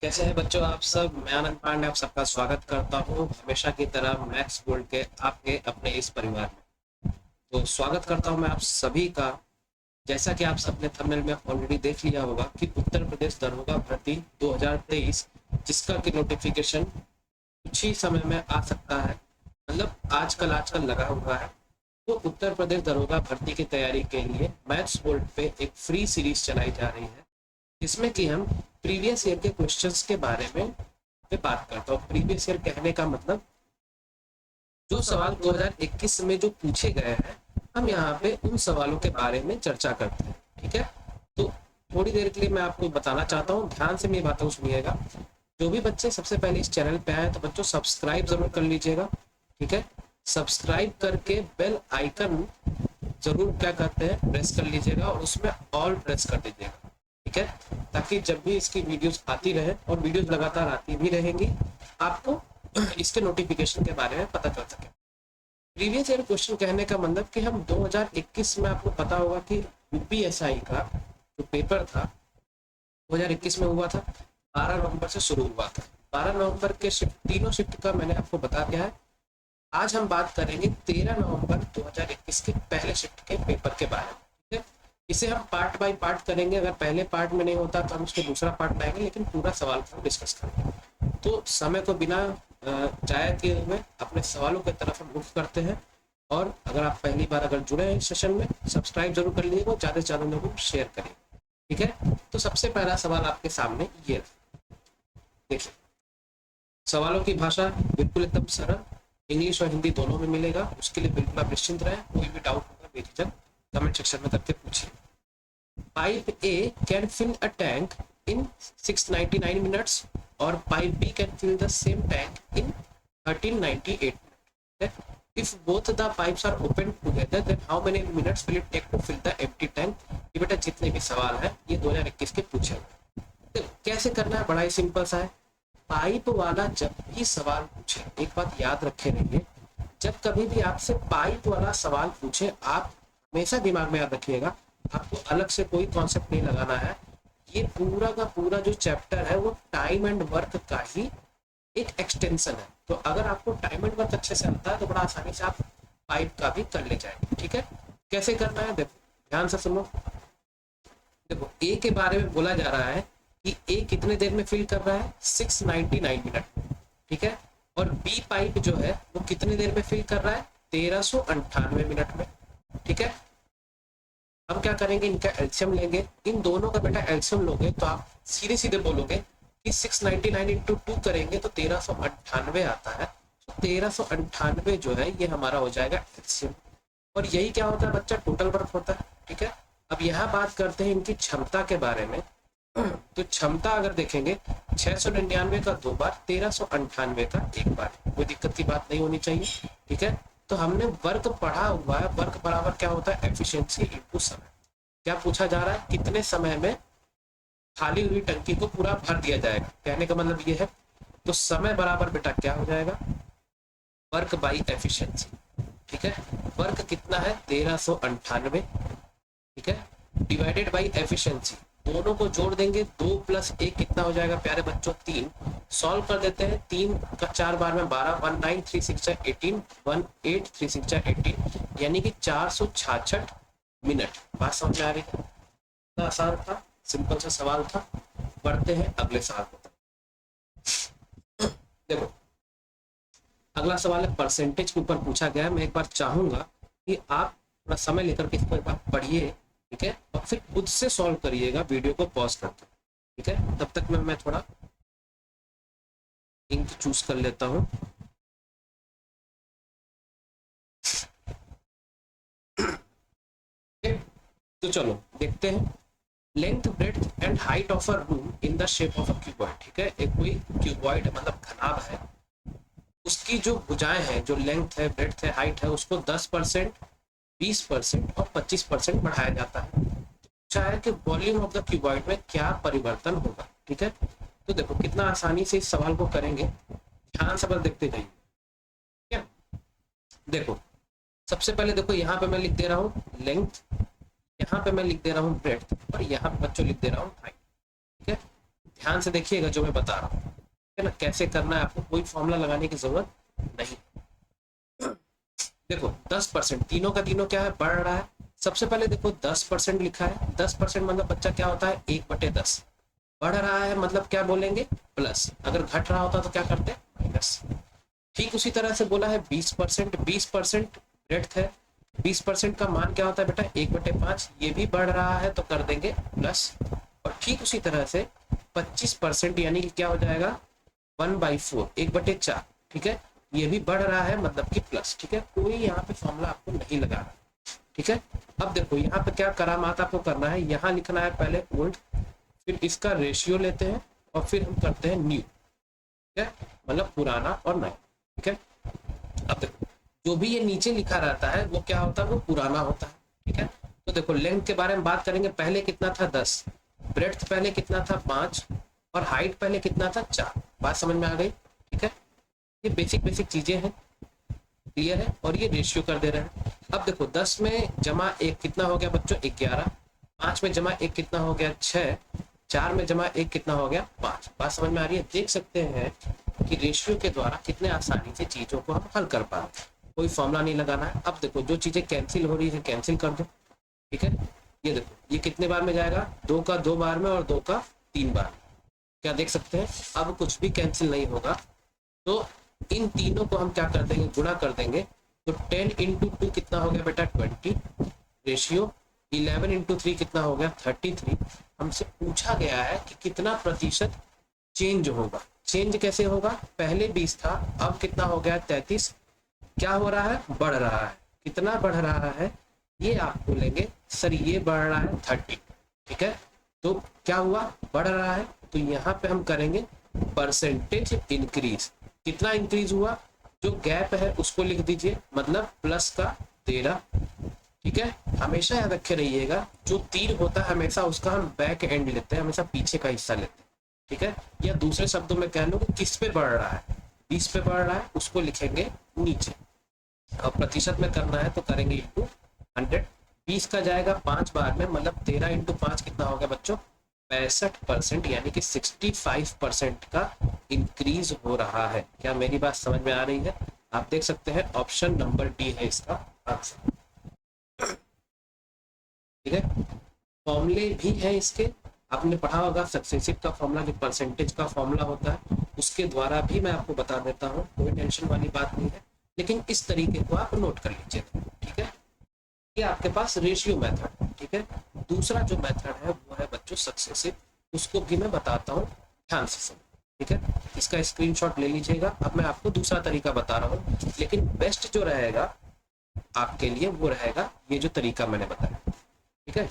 कैसे हैं बच्चों आप सब। मैं आनंद पांडे आप सबका स्वागत करता हूं हमेशा की तरह मैथ्स बोर्ड के आपके अपने इस परिवार में। तो स्वागत करता हूं मैं आप सभी का। जैसा कि आप सबने थंबनेल में ऑलरेडी देख लिया होगा कि उत्तर प्रदेश दरोगा भर्ती 2023 जिसका कि नोटिफिकेशन कुछ ही समय में आ सकता है, मतलब आजकल लगा हुआ है। तो उत्तर प्रदेश दरोगा भर्ती की तैयारी के लिए मैथ्स बोर्ड पे एक फ्री सीरीज चलाई जा रही है, जिसमें कि हम प्रीवियस ईयर के क्वेश्चंस के बारे में पे बात करता हूँ। प्रीवियस ईयर कहने का मतलब जो सवाल 2021 में जो पूछे गए हैं, हम यहाँ पे उन सवालों के बारे में चर्चा करते हैं। ठीक है, तो थोड़ी देर के लिए मैं आपको बताना चाहता हूँ, ध्यान से मेरी बातों को सुनिएगा। जो भी बच्चे सबसे पहले इस चैनल पे आए तो बच्चों सब्सक्राइब जरूर कर लीजिएगा। ठीक है, सब्सक्राइब करके बेल आइकन जरूर क्या करते हैं प्रेस कर लीजिएगा और उसमें ऑल प्रेस कर दीजिएगा। ठीक है, ताकि जब भी इसकी वीडियोस आती रहे और वीडियोस लगातार आती भी रहेंगी, आपको इसके नोटिफिकेशन के बारे में पता चल सके। प्रीवियस ईयर क्वेश्चन कहने का मतलब कि हम 2021 में, आपको पता होगा कि यूपीएसआई का जो पेपर था 2021 में हुआ था, 12 नवंबर से शुरू हुआ था। 12 नवंबर के शिफ्ट, तीनों शिफ्ट का मैंने आपको बता दिया है। आज हम बात करेंगे 13 नवंबर 2021 के पहले शिफ्ट के पेपर के बारे में। ठीक है, इसे हम पार्ट बाय पार्ट करेंगे। अगर पहले पार्ट में नहीं होता तो हम उसको दूसरा पार्ट लाएंगे, लेकिन पूरा सवाल को डिस्कस करेंगे। तो समय को बिना जाया किए हुए अपने सवालों की तरफ हम रुख करते हैं। और अगर आप पहली बार अगर जुड़े हैं इस सेशन में, सब्सक्राइब जरूर कर लीजिएगा, ज़्यादा से ज़्यादा लोगों को शेयर करें। ठीक है, तो सबसे पहला सवाल आपके सामने ये देखिए। सवालों की भाषा बिल्कुल एकदम सरल, इंग्लिश और हिंदी दोनों में मिलेगा। उसके लिए बिल्कुल आप निश्चिंत रहें। कोई भी डाउट होगा बेझिझक कमेंट सेक्शन में करके पूछिए। Pipe A can fill a tank in 699 minutes और pipe B can fill the same tank in 1398 minutes. If both the pipes are open together, then how many minutes will it take to fill the empty tank? ये बेटा जितने भी सवाल है ये 2021 के पूछे हुए। तो कैसे करना है, बड़ा ही सिंपल सा है। पाइप वाला जब भी सवाल पूछे, एक बात याद रखे रहिए, जब कभी भी आपसे पाइप वाला सवाल पूछे, आप हमेशा दिमाग में याद रखिएगा, आपको अलग से कोई कॉन्सेप्ट नहीं लगाना है। ये पूरा का पूरा जो चैप्टर है वो टाइम एंड वर्क का ही एक एक्सटेंशन है। तो अगर आपको टाइम एंड वर्क अच्छे से आता है तो बड़ा आसानी से आप पाइप का भी कर ले जाएंगे। ठीक है, कैसे करना है देखो, ध्यान से सुनो। देखो ए के बारे में बोला जा रहा है कि ए कितने देर में फिल कर रहा है, 699 मिनट में। ठीक है, और बी पाइप जो है वो कितने देर में फिल कर रहा है, 1398 मिनट में। ठीक है, हम क्या करेंगे, इनका एल्सियम लेंगे। इन दोनों का बेटा एल्सियम लोगे तो आप सीधे सीधे बोलोगे कि 699 इंटू 2 करेंगे तो 1398 आता है। तो 1398 जो है ये हमारा हो जाएगा एल्सियम। और यही क्या होता है बच्चा, टोटल वर्क होता है। ठीक है, अब यहाँ बात करते हैं इनकी क्षमता के बारे में। तो क्षमता अगर देखेंगे 699 का 2 बार, 1398 का 1 बार, कोई दिक्कत की बात नहीं होनी चाहिए। ठीक है, तो हमने वर्क पढ़ा हुआ है, वर्क बराबर क्या होता है, एफिशिएंसी इनटू समय। क्या पूछा जा रहा है, कितने समय में खाली हुई टंकी को पूरा भर दिया जाएगा, कहने का मतलब ये है। तो समय बराबर बेटा क्या हो जाएगा, वर्क बाई एफिशिएंसी। ठीक है, वर्क कितना है 1398। ठीक है, डिवाइडेड बाई एफिशिएंसी, दोनों को जोड़ देंगे, 2 प्लस 1 कितना हो जाएगा प्यारे बच्चों, 3। सॉल्व कर देते हैं, 3 का 4 बार में 12, 1936 18, 1836 18, यानी कि 466 मिनट। बात समझ में आ रही है, इतना आसान था, सिंपल सा सवाल था। बढ़ते हैं अगले सवाल को। देखो अगला सवाल है परसेंटेज के ऊपर पूछा गया है। मैं एक बार चाहूंगा कि आप थोड़ा समय लेकर के इसको एक बार पढ़िए। ठीक है, और फिर खुद से सॉल्व करिएगा वीडियो को पॉज करके। ठीक है, तब तक मैं थोड़ा इंक चूज कर लेता हूँ। तो चलो देखते हैं। Length breadth and height of a room in the shape of a cuboid. ठीक है, एक कोई क्यूबॉइड मतलब घनाभ है, उसकी जो भुजाएं हैं, जो लेंथ है, ब्रेड्थ है, हाइट है, उसको 10%, 20% और 25% बढ़ाया जाता है। पूछा है कि वॉल्यूम ऑफ द क्यूबॉइड में क्या परिवर्तन होगा। ठीक है, तो देखो कितना आसानी से इस सवाल को करेंगे, ध्यान से बस देखते जाइए। ठीक है, देखो सबसे पहले देखो यहाँ पे मैं लिख दे रहा हूँ लेंथ, यहाँ पे मैं लिख दे रहा हूँ ब्रेड्थ, और यहाँ पे बच्चों लिख दे रहा हूँ हाइट। ठीक है, ध्यान से देखिएगा जो मैं बता रहा हूँ, ठीक है ना, कैसे करना है, आपको कोई फॉर्मूला लगाने की जरूरत नहीं। देखो 10%, तीनों का तीनों क्या है, बढ़ रहा है। सबसे पहले देखो 10% लिखा है, 10% मतलब बच्चा क्या होता है, 1/10। बढ़ रहा है मतलब क्या बोलेंगे, प्लस। अगर घट रहा होता तो क्या करते, माइनस। ठीक उसी तरह से बोला है 20%, 20% ब्रेड्थ है, 20% का मान क्या होता है बेटा, 1/5। ये भी बढ़ रहा है तो कर देंगे प्लस। और ठीक उसी तरह से 25% यानी कि क्या हो जाएगा, 1/4, 1/4। ठीक है, ये भी बढ़ रहा है मतलब कि प्लस। ठीक है, कोई यहाँ पे फॉर्मूला आपको नहीं लगाना। ठीक है, अब देखो यहाँ पे क्या करामात आपको करना है, यहाँ लिखना है पहले ओल्ड, फिर इसका रेशियो लेते हैं और फिर हम करते हैं न्यू। ठीक है, मतलब पुराना और नया। ठीक है, अब देखो जो भी ये नीचे लिखा रहता है वो क्या होता है, वो पुराना होता है। ठीक है, तो देखो लेंथ के बारे में बात करेंगे, पहले कितना था 10, ब्रेड्थ पहले कितना था 5, और हाइट पहले कितना था 4। बात समझ में आ गई। ठीक है, ये बेसिक बेसिक चीजें हैं, क्लियर है। और ये रेशियो कर दे रहे हैं। अब देखो 10 में जमा 1 कितना हो गया बच्चों, 11। 5 में जमा 1 कितना हो गया, 6। 4 में जमा 1 कितना हो गया, 5। बात समझ में आ रही है। देख सकते हैं कि रेशियो के द्वारा कितने आसानी से चीजों को हम हल कर पाते हैं, कोई फॉर्मूला नहीं लगाना है। अब देखो जो चीजें कैंसिल हो रही है कैंसिल कर दो। ठीक है, ये देखो ये कितने बार में जाएगा, 2 का 2 बार में और 2 का 3 बार। क्या देख सकते हैं, अब कुछ भी कैंसिल नहीं होगा। तो इन तीनों को हम क्या कर देंगे, गुणा कर देंगे। तो 10 इंटू 2 कितना हो गया बेटा, 20। रेशियो 11 इंटू 3 कितना हो गया, 33। हमसे पूछा गया है कि कितना प्रतिशत चेंज होगा। चेंज कैसे होगा, पहले 20 था, अब कितना हो गया 33। क्या हो रहा है, बढ़ रहा है। कितना बढ़ रहा है, ये आप बोलेंगे सर ये बढ़ रहा है 30। ठीक है, तो क्या हुआ, बढ़ रहा है। तो यहाँ पे हम करेंगे परसेंटेज इंक्रीज। कितना इंक्रीज हुआ, जो गैप है उसको लिख दीजिए, मतलब प्लस का 13। ठीक है, हमेशा याद रखे रहिएगा, जो तीर होता है हमेशा उसका हम बैक एंड लेते हैं, हमेशा पीछे का हिस्सा लेते हैं। ठीक है, या दूसरे शब्दों में कह लो कि किस पे बढ़ रहा है, 20 पे बढ़ रहा है, उसको लिखेंगे नीचे। और प्रतिशत में करना है तो करेंगे इंटू 100। 20 का जाएगा 5 बार में, मतलब 13 इंटू 5 कितना हो गया बच्चों, 65%, यानी कि 65% का इंक्रीज हो रहा है। क्या मेरी बात समझ में आ रही है। आप देख सकते हैं ऑप्शन नंबर डी है इसका आंसर। ठीक है, फॉर्मूले भी है इसके, आपने पढ़ा होगा सक्सेसिव का फॉर्मूला, जो परसेंटेज का फॉर्मूला होता है, उसके द्वारा भी मैं आपको बता देता हूँ, कोई टेंशन वाली बात नहीं है। लेकिन इस तरीके को आप नोट कर लीजिए। ठीक है, ये आपके पास रेशियो मेथड। ठीक है, दूसरा जो मेथड है वो है बच्चों सक्सेसिव, उसको भी मैं बताता हूँ, ध्यान से सुनो। ठीक है, इसका स्क्रीनशॉट ले लीजिएगा। अब मैं आपको दूसरा तरीका बता रहा हूँ, लेकिन बेस्ट जो रहेगा आपके लिए वो रहेगा ये जो तरीका मैंने बताया। ठीक है,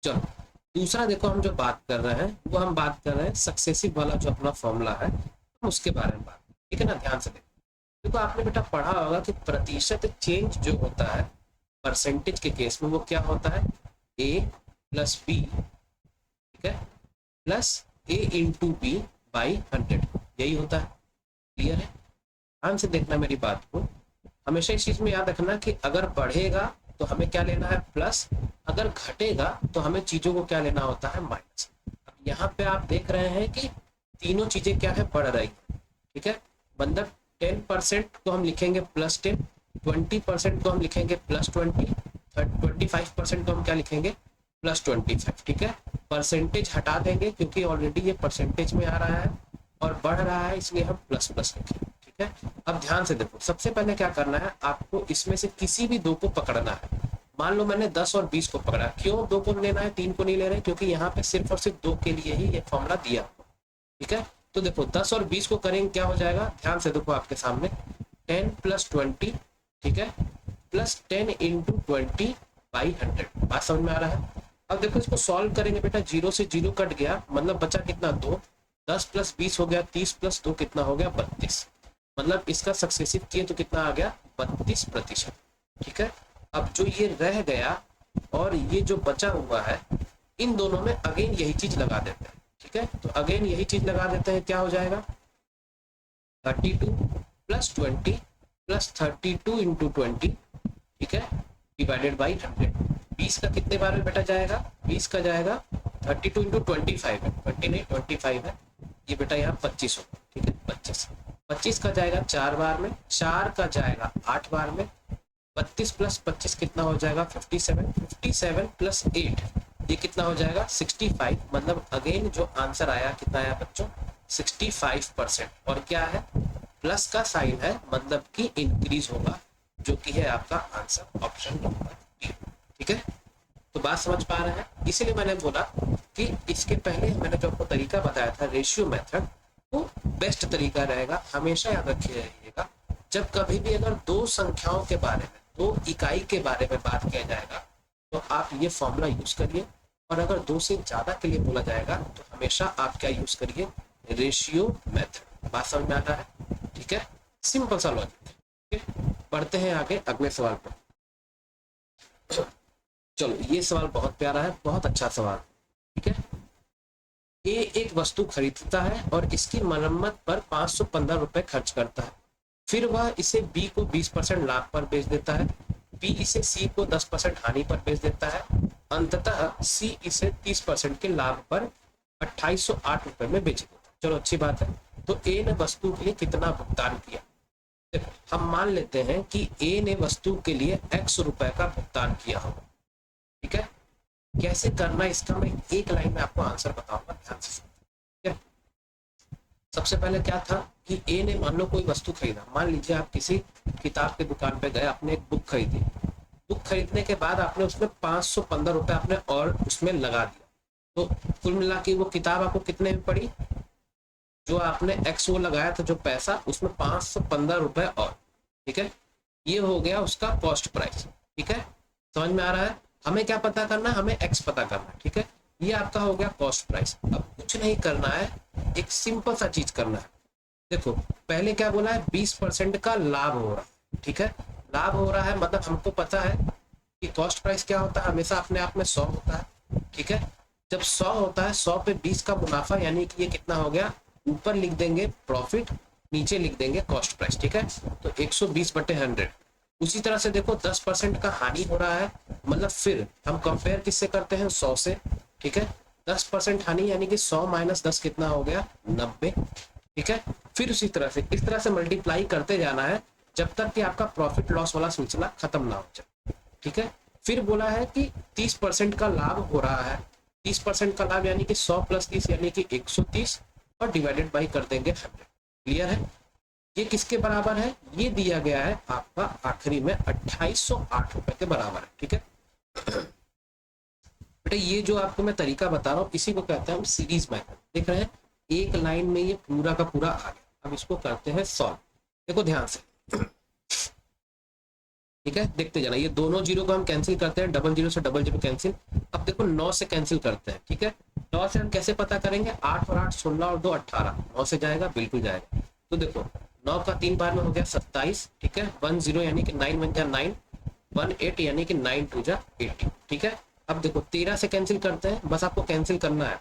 चलो दूसरा देखो, हम जो बात कर रहे हैं वो हम बात कर रहे हैं सक्सेसिव वाला जो अपना फॉर्मूला है, हम उसके बारे में बात। ठीक है ना, ध्यान से देखो। देखो आपने बेटा पढ़ा होगा कि प्रतिशत चेंज जो होता है परसेंटेज के केस में, वो क्या होता है, a प्लस बी, ठीक है, plus a into B by 100, यही होता है। क्लियर है, ध्यान से देखना मेरी बात को। हमेशा इस चीज में याद रखना कि अगर बढ़ेगा तो हमें क्या लेना है, प्लस। अगर घटेगा तो हमें चीजों को क्या लेना होता है, माइनस। अब यहाँ पे आप देख रहे हैं कि तीनों चीजें क्या है, बढ़ रही है। ठीक है, मतलब 10% को हम लिखेंगे +10, 20% को हम लिखेंगे +20, 25% को हम क्या लिखेंगे, +25। ठीक है, परसेंटेज हटा देंगे क्योंकि ऑलरेडी ये परसेंटेज में आ रहा है और बढ़ रहा है, इसलिए हम प्लस प्लस लिखेंगे। ठीक है, अब ध्यान से देखो, सबसे पहले क्या करना है, आपको इसमें से किसी भी दो को पकड़ना है। मान लो मैंने 10 और 20 को पकड़ा, क्यों 2 को लेना है, 3 को नहीं ले रहे, क्योंकि यहाँ पे सिर्फ और सिर्फ 2 के लिए ही ये फॉर्मूला दिया। ठीक है, तो देखो 10 और 20 को करेंगे क्या हो जाएगा, ध्यान से देखो आपके सामने 10 + 20, ठीक है, +10 इंटू 20 बाई 100। बात समझ में आ रहा है। अब देखो इसको सॉल्व करेंगे बेटा, 0 से 0 कट गया, मतलब बचा कितना, 2। 10 + 20 हो गया 30, + 2 कितना हो गया, 32। मतलब इसका सक्सेसिव किए तो कितना आ गया, 32%। ठीक है, अब जो ये रह गया और ये जो बचा हुआ है, इन दोनों में अगेन यही चीज लगा देते हैं। ठीक है, तो अगेन यही चीज लगा देते हैं, क्या हो जाएगा, 32 + 20 + 32 इंटू 20, ठीक है, डिवाइडेड बाई 100। 20 का कितने बार में बेटा जाएगा, 20 का जाएगा 32 इंटू 25 है, 20 नहीं 25 है, ये बेटा यहाँ 25 होगा, ठीक है 25। 25 का जाएगा 4 बार में, 4 का जाएगा 8 बार में, 32 प्लस 25 कितना हो जाएगा 57, 57 प्लस 8 ये कितना हो जाएगा 65। मतलब अगेन जो आंसर आया कितना आया बच्चों 65%, और क्या है प्लस का साइन है, मतलब कि इंक्रीज होगा, जो कि है आपका आंसर ऑप्शन नंबर डी, ठीक है। तो बात समझ पा रहे हैं, इसीलिए मैंने बोला कि इसके पहले मैंने जो आपको तरीका बताया था रेशियो मेथड, वो बेस्ट तरीका रहेगा। हमेशा याद रखिएगा जब कभी भी अगर दो संख्याओं के बारे में, दो इकाई के बारे में बात किया जाएगा तो आप ये फॉर्मूला यूज करिए, और अगर दो से ज्यादा के लिए बोला जाएगा तो हमेशा आप क्या यूज करिए रेशियो मेथड। बात समझ में आ रहा है, ठीक है, सिंपल सा लॉजिक, ठीक है। बढ़ते हैं आगे अगले सवाल पर। चलो ये सवाल बहुत प्यारा है, बहुत अच्छा सवाल, ठीक है। ए एक वस्तु खरीदता है और इसकी मरम्मत पर 515 रुपए खर्च करता है, फिर वह इसे बी को 20% लाभ पर बेच देता है, बी इसे सी को 10% हानि पर बेच देता है, अंततः सी इसे 30% के लाभ पर 2808 रुपए में बेच देता है। चलो अच्छी बात है। तो ए ने वस्तु के लिए कितना भुगतान किया। देखो हम मान लेते हैं कि ए ने वस्तु के लिए x रुपए का भुगतान किया होगा, ठीक है। कैसे करना इसका मैं एक लाइन में आपको आंसर बताऊंगा, ध्यान से ठीक है। सबसे पहले क्या था कि ए ने मान लो कोई वस्तु खरीदा, मान लीजिए आप किसी किताब की दुकान पे गए, आपने एक बुक खरीदी, बुक खरीदने के बाद आपने उसमें 515 रुपए आपने और उसमें लगा दिया, तो कुल मिला के वो किताब आपको कितने में पड़ी, जो आपने एक्स वो लगाया था जो पैसा, उसमें 515 रुपए और, ठीक है। ये हो गया उसका कॉस्ट प्राइस, ठीक है, समझ में आ रहा है। हमें क्या पता करना है, हमें एक्स पता करना है, ठीक है। ये आपका हो गया कॉस्ट प्राइस। अब कुछ नहीं करना है, एक सिंपल सा चीज करना है। देखो पहले क्या बोला है 20% का लाभ हो रहा है, ठीक है। लाभ हो रहा है मतलब हमको पता है कि कॉस्ट प्राइस क्या होता है, हमेशा अपने आप में 100 होता है, ठीक है। जब 100 होता है 100 पे 20 का मुनाफा, यानी कि ये कितना हो गया, ऊपर लिख देंगे प्रॉफिट, नीचे लिख देंगे कॉस्ट प्राइस, ठीक है। तो 120/100। उसी तरह से देखो 10% का हानि हो रहा है, मतलब फिर हम कंपेयर किससे करते हैं 100 से, ठीक है। 10% हानि यानी कि 100 माइनस 10 कितना हो गया 90, ठीक है। फिर उसी तरह से इस तरह से मल्टीप्लाई करते जाना है जब तक कि आपका प्रॉफिट लॉस वाला सिलसिला खत्म ना हो जाए, ठीक है। फिर बोला है कि 30% का लाभ हो रहा है, 30% का लाभ यानी कि 100 प्लस 30 यानी कि 130, और डिवाइडेड बाई कर देंगे 100। क्लियर है। ये किसके बराबर है, ये दिया गया है आपका आखिरी में 2808 रुपए के बराबर है, ठीक है। बेटा ये जो आपको मैं तरीका बता रहा हूँ इसी को कहते हैं हम सीरीज मेथड। देख रहे हैं एक लाइन में ये पूरा का पूरा आ गया। अब इसको करते हैं सॉल्व, देखो ध्यान से, ठीक है। देखते जाना, ये दोनों जीरो को हम कैंसिल करते हैं, डबल जीरो से डबल जीरो कैंसिल। अब देखो 9 से कैंसिल करते हैं, ठीक है। 9 से हम कैसे पता करेंगे, 8 और 8 16 और 2 18, 9 से जाएगा, बिल्कुल जाएगा। तो देखो 9 का 3 बार में हो गया 27, ठीक है। 10 यानी कि 9 बन गया 9, 18 यानी कि 9 2 जा 80, ठीक है। अब देखो 13 से कैंसिल करते हैं, बस आपको कैंसिल करना है,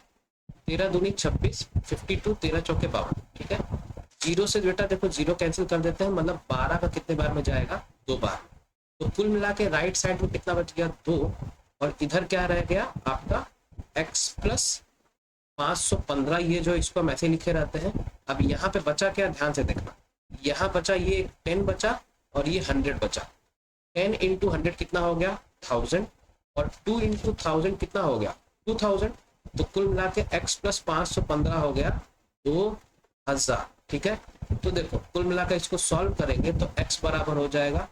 13 दूनी 26, 52, 13 चौके 52, ठीक है। जीरो से बेटा देखो जीरो कैंसिल कर देते हैं, मतलब 12 का कितने बार में जाएगा 2 बार। तो कुल मिला के राइट साइड में कितना बच गया 2, और इधर क्या रह गया आपका x प्लस 515, ये जो इसको हम ऐसे लिखे रहते हैं। अब यहाँ पे बचा क्या, ध्यान से देखना, यहाँ बचा ये 10 बचा और ये 100 बचा। 10 इंटू 100 कितना हो गया 1000, और 2 इंटू 1000 कितना हो गया 2000। तो कुल मिला के x प्लस 515 हो गया 2000, ठीक है। तो देखो कुल मिलाकर इसको सॉल्व करेंगे तो x बराबर हो जाएगा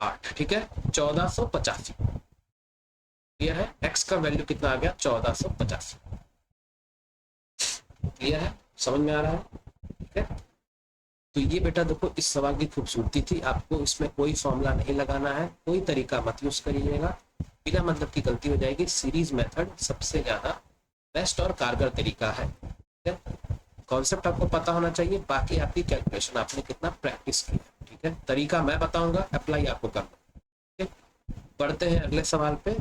8, ठीक है, 1485। क्लियर है, x का वैल्यू कितना आ गया 1485। क्लियर है, समझ में आ रहा है, ठीक है। तो ये बेटा देखो इस सवाल की खूबसूरती थी, आपको इसमें कोई फॉर्मूला नहीं लगाना है, कोई तरीका मत यूज करिएगा, बिना मतलब की गलती हो जाएगी। सीरीज मेथड सबसे ज्यादा बेस्ट और कारगर तरीका है, ठीक है। कॉन्सेप्ट आपको पता होना चाहिए, बाकी आपकी कैलकुलेशन आपने कितना प्रैक्टिस किया, ठीक है। तरीका मैं बताऊंगा, अप्लाई आपको करना, ठीक है। बढ़ते हैं अगले सवाल पे।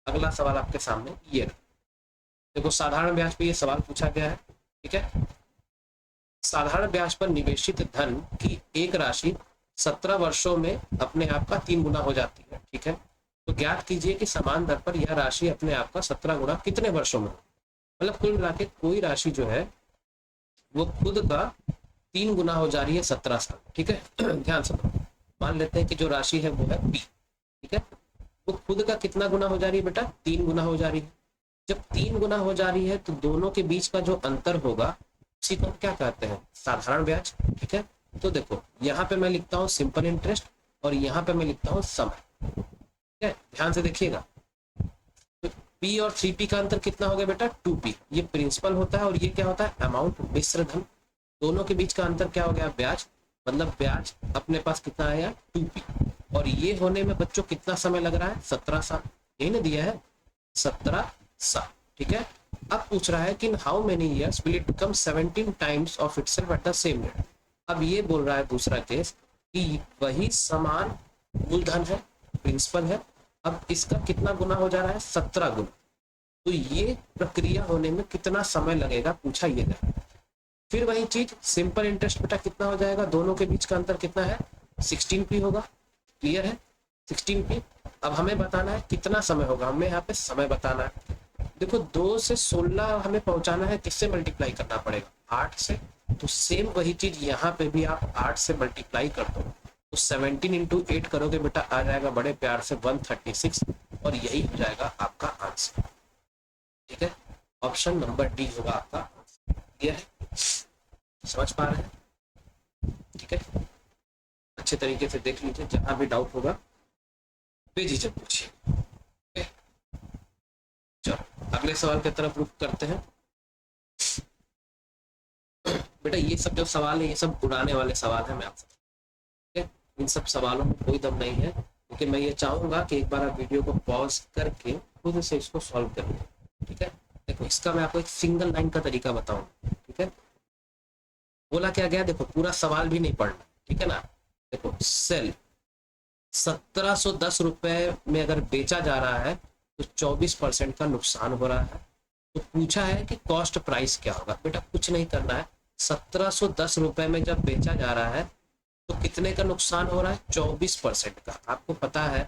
अगला सवाल आपके सामने ये देखो, साधारण ब्याज पे ये सवाल पूछा गया है, ठीक है। साधारण ब्याज पर निवेशित धन की एक राशि 17 वर्षों में अपने आप का 3 गुना हो जाती है, ठीक है। तो ज्ञात कीजिए कि समान दर पर यह राशि अपने आप का 17 गुना कितने वर्षों में हो। मतलब कुल मिला के कोई राशि जो है वो खुद का 3 गुना हो जा रही है 17 साल। ठीक है ध्यान से मान लेते हैं कि जो राशि है वो है पी। ठीक है, वो खुद का कितना गुना हो जा रही है बेटा, 3 गुना हो जा रही है। जब 3 गुना हो जा रही है तो दोनों के बीच का जो अंतर होगा उसी को हम क्या कहते हैं, साधारण ब्याज। ठीक है, तो देखो यहाँ पे मैं लिखता हूँ सिंपल इंटरेस्ट और यहाँ पे मैं लिखता हूँ समय। ठीक है, ध्यान से देखिएगा, तो पी और 3P का अंतर कितना हो गया बेटा, 2P। ये प्रिंसिपल होता है और ये क्या होता है, अमाउंट, मिश्र धन। दोनों के बीच का अंतर क्या हो गया, ब्याज। मतलब ब्याज अपने पास कितना आया, 2P। और ये होने में बच्चों कितना समय लग रहा है, 17 साल। यही ना दिया है, 17 साल। ठीक है, अब पूछ रहा है कि how many years will it become 17 times of itself at the same rate. अब ये बोल रहा है दूसरा केस कि वही समान मूलधन है, प्रिंसिपल है, अब इसका कितना गुना हो जा रहा है, 17 गुना। तो ये प्रक्रिया होने में कितना समय लगेगा पूछा ये है। फिर वही चीज सिंपल इंटरेस्ट बेटा कितना हो जाएगा, दोनों के बीच का अंतर कितना है, 16P होगा। क्लियर है, 16P। अब हमें बताना है कितना समय होगा, हमें यहाँ पे समय बताना है। देखो 2 से 16 हमें पहुंचाना है, किससे मल्टीप्लाई करना पड़ेगा, 8 से। तो सेम वही चीज यहाँ पे भी आप 8 से मल्टीप्लाई कर दो, तो 17 इंटू 8 करोगे बेटा, आ जाएगा बड़े प्यार से 136 और यही हो जाएगा आपका आंसर। ठीक है, ऑप्शन नंबर डी होगा आपका। क्लियर है, समझ पा रहे हैं। ठीक है, अच्छे तरीके से देख लीजिए, जहां भी डाउट होगा बेझिझक पूछिए। चलो अगले सवाल की तरफ रुख करते हैं। बेटा ये सब जो सवाल है ये सब उड़ाने वाले सवाल है मैं आपसे, ठीक है, इन सब सवालों में कोई दम नहीं है। लेकिन मैं ये चाहूंगा कि एक बार आप वीडियो को पॉज करके खुद से इसको सॉल्व करिए। ठीक है, देखो इसका मैं आपको एक सिंगल लाइन का तरीका बताऊंगा। ठीक है, बोला क्या गया, देखो पूरा सवाल भी नहीं पढ़ना, ठीक है ना। देखो सेल 1710 रुपए में अगर बेचा जा रहा है तो 24% का नुकसान हो रहा है। तो पूछा है कि कॉस्ट प्राइस क्या होगा। बेटा कुछ नहीं करना है, 1710 रुपए में जब बेचा जा रहा है तो कितने का नुकसान हो रहा है, 24% का। आपको पता है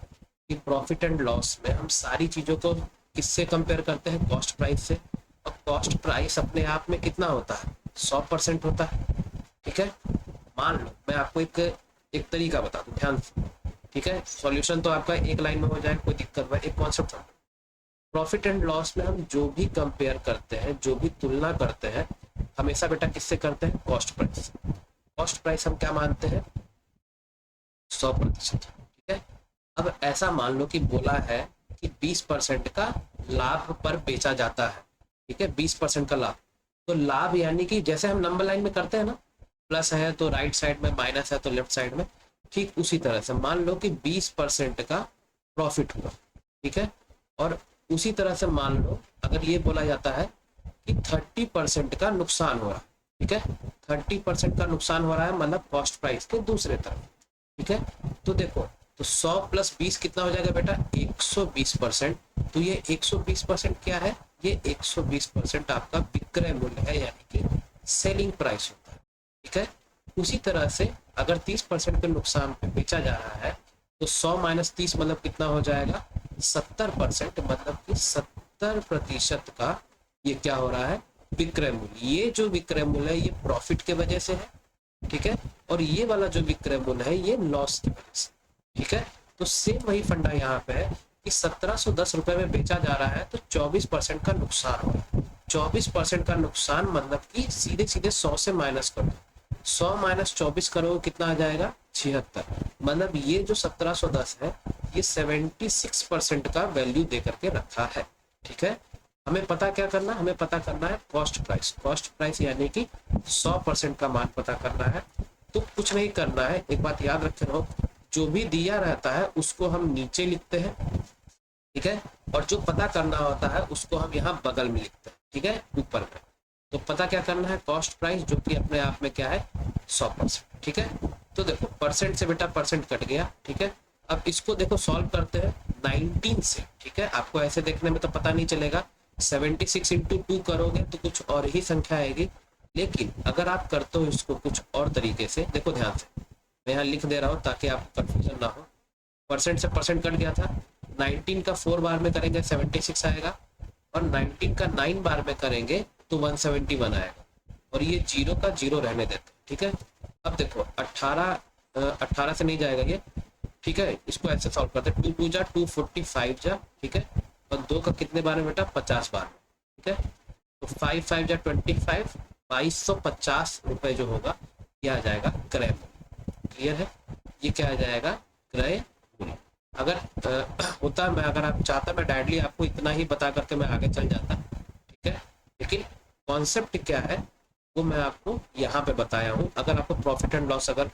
कि प्रॉफिट एंड लॉस में हम सारी चीजों को किससे कंपेयर करते हैं, कॉस्ट प्राइस से। और कॉस्ट प्राइस अपने आप में कितना होता है, 100% होता है। ठीक है, मान लो मैं आपको एक तरीका बता दूं, ध्यान से। ठीक है, सॉल्यूशन तो आपका एक लाइन में हो जाए, कोई दिक्कत नहीं। एक कॉन्सेप्ट समझो, प्रॉफिट एंड लॉस में हम जो भी कंपेयर करते हैं, जो भी तुलना करते हैं, हमेशा बेटा किससे करते हैं, कॉस्ट प्राइस। कॉस्ट प्राइस हम क्या मानते हैं, 100%। ठीक है, अब ऐसा मान लो कि बोला है कि 20% का लाभ पर बेचा जाता है। ठीक है, 20% का लाभ। तो लाभ यानी कि जैसे हम नंबर लाइन में करते हैं ना, प्लस है तो राइट साइड में, माइनस है तो लेफ्ट साइड में, ठीक उसी तरह से मान लो कि 20% का प्रॉफिट हुआ। ठीक है, और उसी तरह से मान लो अगर ये बोला जाता है कि 30% का नुकसान हो रहा है। ठीक है, 30% का नुकसान हो रहा है, मतलब कॉस्ट प्राइस के दूसरे तरफ। ठीक है, तो देखो तो 100 प्लस 20 कितना हो जाएगा बेटा, 120%। तो ये 120% क्या है, ये 120% आपका विक्रय मूल्य है, यानी कि सेलिंग प्राइस होता है। ठीक है, उसी तरह से अगर 30% के नुकसान पे बेचा जा रहा है तो 100 माइनस 30 मतलब कितना हो जाएगा, 70%। मतलब कि 70% का ये क्या हो रहा है, विक्रय मूल्य। ये जो विक्रय मूल्य है ये प्रॉफिट के वजह से है। ठीक है, और ये वाला जो विक्रय मूल्य है ये लॉस की वजह से। ठीक है, तो सेम वही फंडा यहाँ पे है कि 1710 रुपए में बेचा जा रहा है तो 24% का नुकसान हो रहा है। 24% का नुकसान मतलब कि सीधे सीधे 100 से माइनस करो, 100 माइनस 24 करोगे कितना आ जाएगा, 76। मतलब ये जो 1710 है ये 76% का वैल्यू दे करके रखा है। ठीक है, हमें पता क्या करना है, हमें पता करना है कॉस्ट प्राइस। कॉस्ट प्राइस यानी कि 100% का मान पता करना है। तो कुछ नहीं करना है, एक बात याद रखे रहो, जो भी दिया रहता है उसको हम नीचे लिखते हैं। ठीक है, और जो पता करना होता है उसको हम यहाँ बगल में लिखते हैं। ठीक है, ऊपर में। तो पता क्या करना है, कॉस्ट प्राइस, जो कि अपने आप में क्या है, 100%। ठीक है, तो देखो परसेंट से बेटा परसेंट कट गया। ठीक है, अब इसको देखो सॉल्व करते हैं 19 से। ठीक है, आपको ऐसे देखने में तो पता नहीं चलेगा, 76 इंटू 2 करोगे तो कुछ और ही संख्या आएगी। लेकिन अगर आप करते हो इसको कुछ और तरीके से, देखो ध्यान से मैं यहाँ लिख दे रहा हूँ ताकि आपको कंफ्यूजन ना हो। परसेंट से परसेंट कट गया था, 19 का 4 बार में करेंगे 76 आएगा, और 19 का 9 बार में करेंगे तो 171 आएगा, और ये 0 का 0 रहने देते हैं। ठीक है, अब देखो 18 से नहीं जाएगा ये। ठीक है, इसको ऐसे सॉल्व करते हैं, 2 2 जा 245 जा। ठीक है, और 2 का कितने बार में बेटा 50 बार में। ठीक है, तो 5 5 जा 25, 2250 रुपए जो होगा ये आ जाएगा क्रय मूल्य। क्लियर है, ये क्या आ जाएगा क्रय मूल्य। अगर होता मैं अगर आप चाहता मैं डायरेक्टली आपको इतना ही बता करके मैं आगे चल जाता। ठीक है, लेकिन कॉन्सेप्ट क्या है वो मैं आपको यहाँ पे बताया हूँ। अगर आपको प्रॉफिट एंड लॉस अगर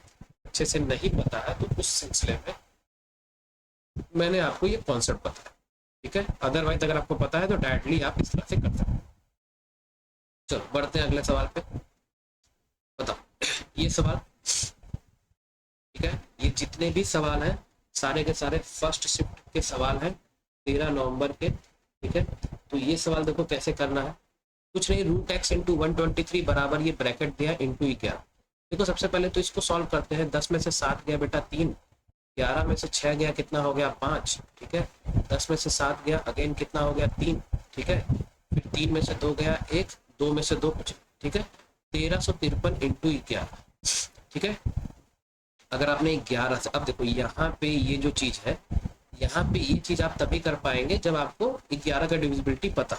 अच्छे से नहीं पता है तो उस सिलसिले में मैंने आपको ये कॉन्सेप्ट बताया। ठीक है, अदरवाइज अगर आपको पता है तो डायरेक्टली आप इस तरह से कर सकते हैं। चलो बढ़ते हैं अगले सवाल पे। बताओ ये सवाल, ठीक है, ये जितने भी सवाल हैं सारे के सारे फर्स्ट शिफ्ट के सवाल हैं 13 नवंबर के। ठीक है, तो ये सवाल देखो कैसे करना है। कुछ नहीं, रूट एक्स इंटू 123 बराबर ये ब्रैकेट दिया इंटू 11। देखो सबसे पहले तो इसको सॉल्व करते हैं। 10 में से 7 गया बेटा 3, 11 में से 6 गया कितना हो गया 5। ठीक है, 10 में से 7 गया अगेन कितना हो गया 3। ठीक है, फिर 3 में से 2 गया 1, 2 में से 2 कुछ। ठीक है, 1353 इंटू 11। ठीक है, अगर आपने 11 से, अब देखो यहाँ पे ये जो चीज है, यहाँ पे ये चीज आप तभी कर पाएंगे जब आपको 11 का डिविजिबिलिटी पता।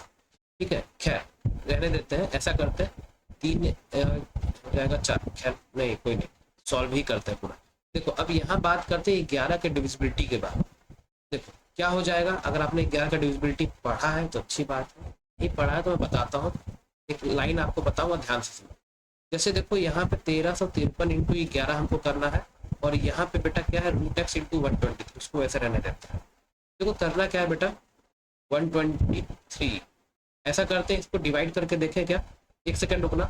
ठीक है, खैर रहने देते हैं, ऐसा करते हैं 3 हो जाएगा 4, खैर नहीं कोई नहीं, सॉल्व ही करते हैं पूरा। देखो अब यहाँ बात करते हैं 11 के डिविजिबिलिटी के बाद। देखो क्या हो जाएगा, अगर आपने 11 का डिविजिबिलिटी पढ़ा है तो अच्छी बात है, नहीं पढ़ा है तो मैं बताता हूँ, एक लाइन आपको बताऊंगा ध्यान से सुनो। जैसे देखो यहाँ पे 1353 इंटू 11 हमको करना है, और यहाँ पे बेटा क्या है रूट एक्स इंटू 123, उसको ऐसे रहने देते हैं। देखो करना क्या है बेटा 123, ऐसा करते हैं इसको डिवाइड करके देखें क्या, एक सेकंड रुकना,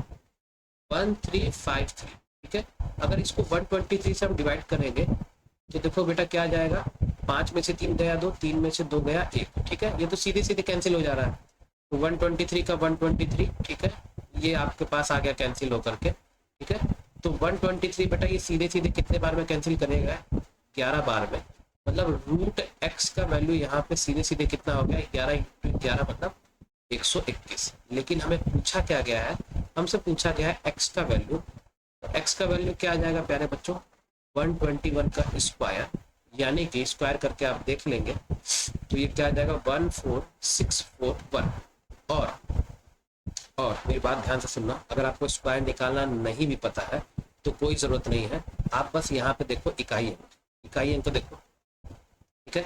1353। ठीक है, अगर इसको 123 से हम डिवाइड करेंगे तो देखो बेटा क्या आ जाएगा, 5 में से 3 गया 2, 3 में से 2 गया 1। ठीक है, ये तो सीधे सीधे कैंसिल हो जा रहा है, तो 123 का 123। ठीक है, ये आपके पास आ गया कैंसिल होकर के। ठीक है, तो 123 बेटा ये सीधे सीधे कितने बार में कैंसिल करेगा 11 बार में, मतलब रूट एक्स का वैल्यू यहाँ पे सीधे सीधे कितना हो गया 11 इंटू 11 मतलब 121। लेकिन हमें पूछा क्या गया है, हमसे पूछा गया है एक्स का वैल्यू। तो एक्स का वैल्यू क्या आ जाएगा प्यारे बच्चों 121 का स्क्वायर, यानी कि स्क्वायर करके आप देख लेंगे तो ये क्या आ जाएगा 14641। और मेरी बात ध्यान से सुनना, अगर आपको स्क्वायर निकालना नहीं भी पता है तो कोई जरूरत नहीं है, आप बस यहाँ पे देखो इकाई अंक देखो। ठीक है,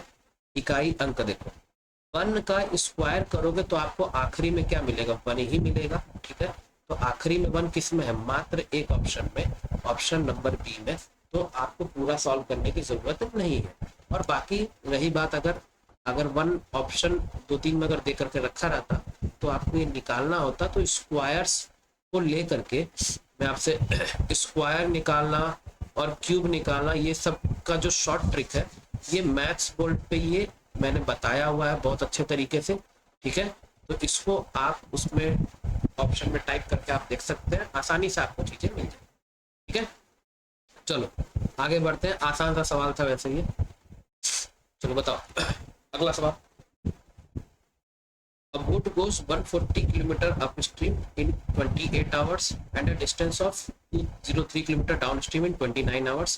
इकाई अंक देखो, 1 का स्क्वायर करोगे तो आपको आखिरी में क्या मिलेगा 1 ही मिलेगा। ठीक है, तो आखिरी में 1 किस में है, मात्र एक ऑप्शन में, ऑप्शन नंबर बी में। तो आपको पूरा सॉल्व करने की जरूरत नहीं है। और बाकी रही बात, अगर 1 ऑप्शन 2 3 में अगर दे करके रखा रहता तो आपको ये निकालना होता, तो स्क्वायर्स को ले करके मैं आपसे स्क्वायर निकालना और क्यूब निकालना, ये सब का जो शॉर्ट ट्रिक है ये मैथ्स बोर्ड पे ये मैंने बताया हुआ है बहुत अच्छे तरीके से। ठीक है, तो इसको आप उसमें ऑप्शन में टाइप करके आप देख सकते हैं, आसानी से आपको चीजें मिल जाए। ठीक है, चलो आगे बढ़ते हैं, आसान सा सवाल था वैसे ये। चलो बताओ अगला सवाल। A boat goes 140 km upstream in 28 hours and a distance of 203 km downstream in 29 hours.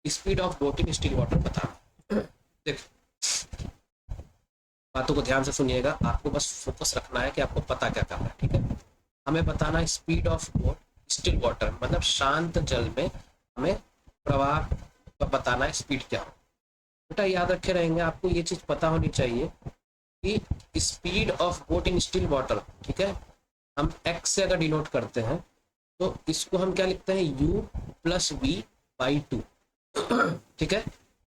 Speed of boat in still water बताना। देखो बातों को ध्यान से सुनिएगा, आपको बस फोकस रखना है कि आपको पता क्या करना है। ठीक है, हमें बताना है speed of boat still water, मतलब शांत जल में हमें प्रवाह का बताना है स्पीड क्या हो। बेटा याद रखे रहेंगे, आपको ये चीज पता होनी चाहिए कि speed of boat in still water, ठीक है, हम एक्स से अगर डिनोट करते हैं तो इसको हम क्या लिखते हैं u प्लस वी बाई 2। ठीक है,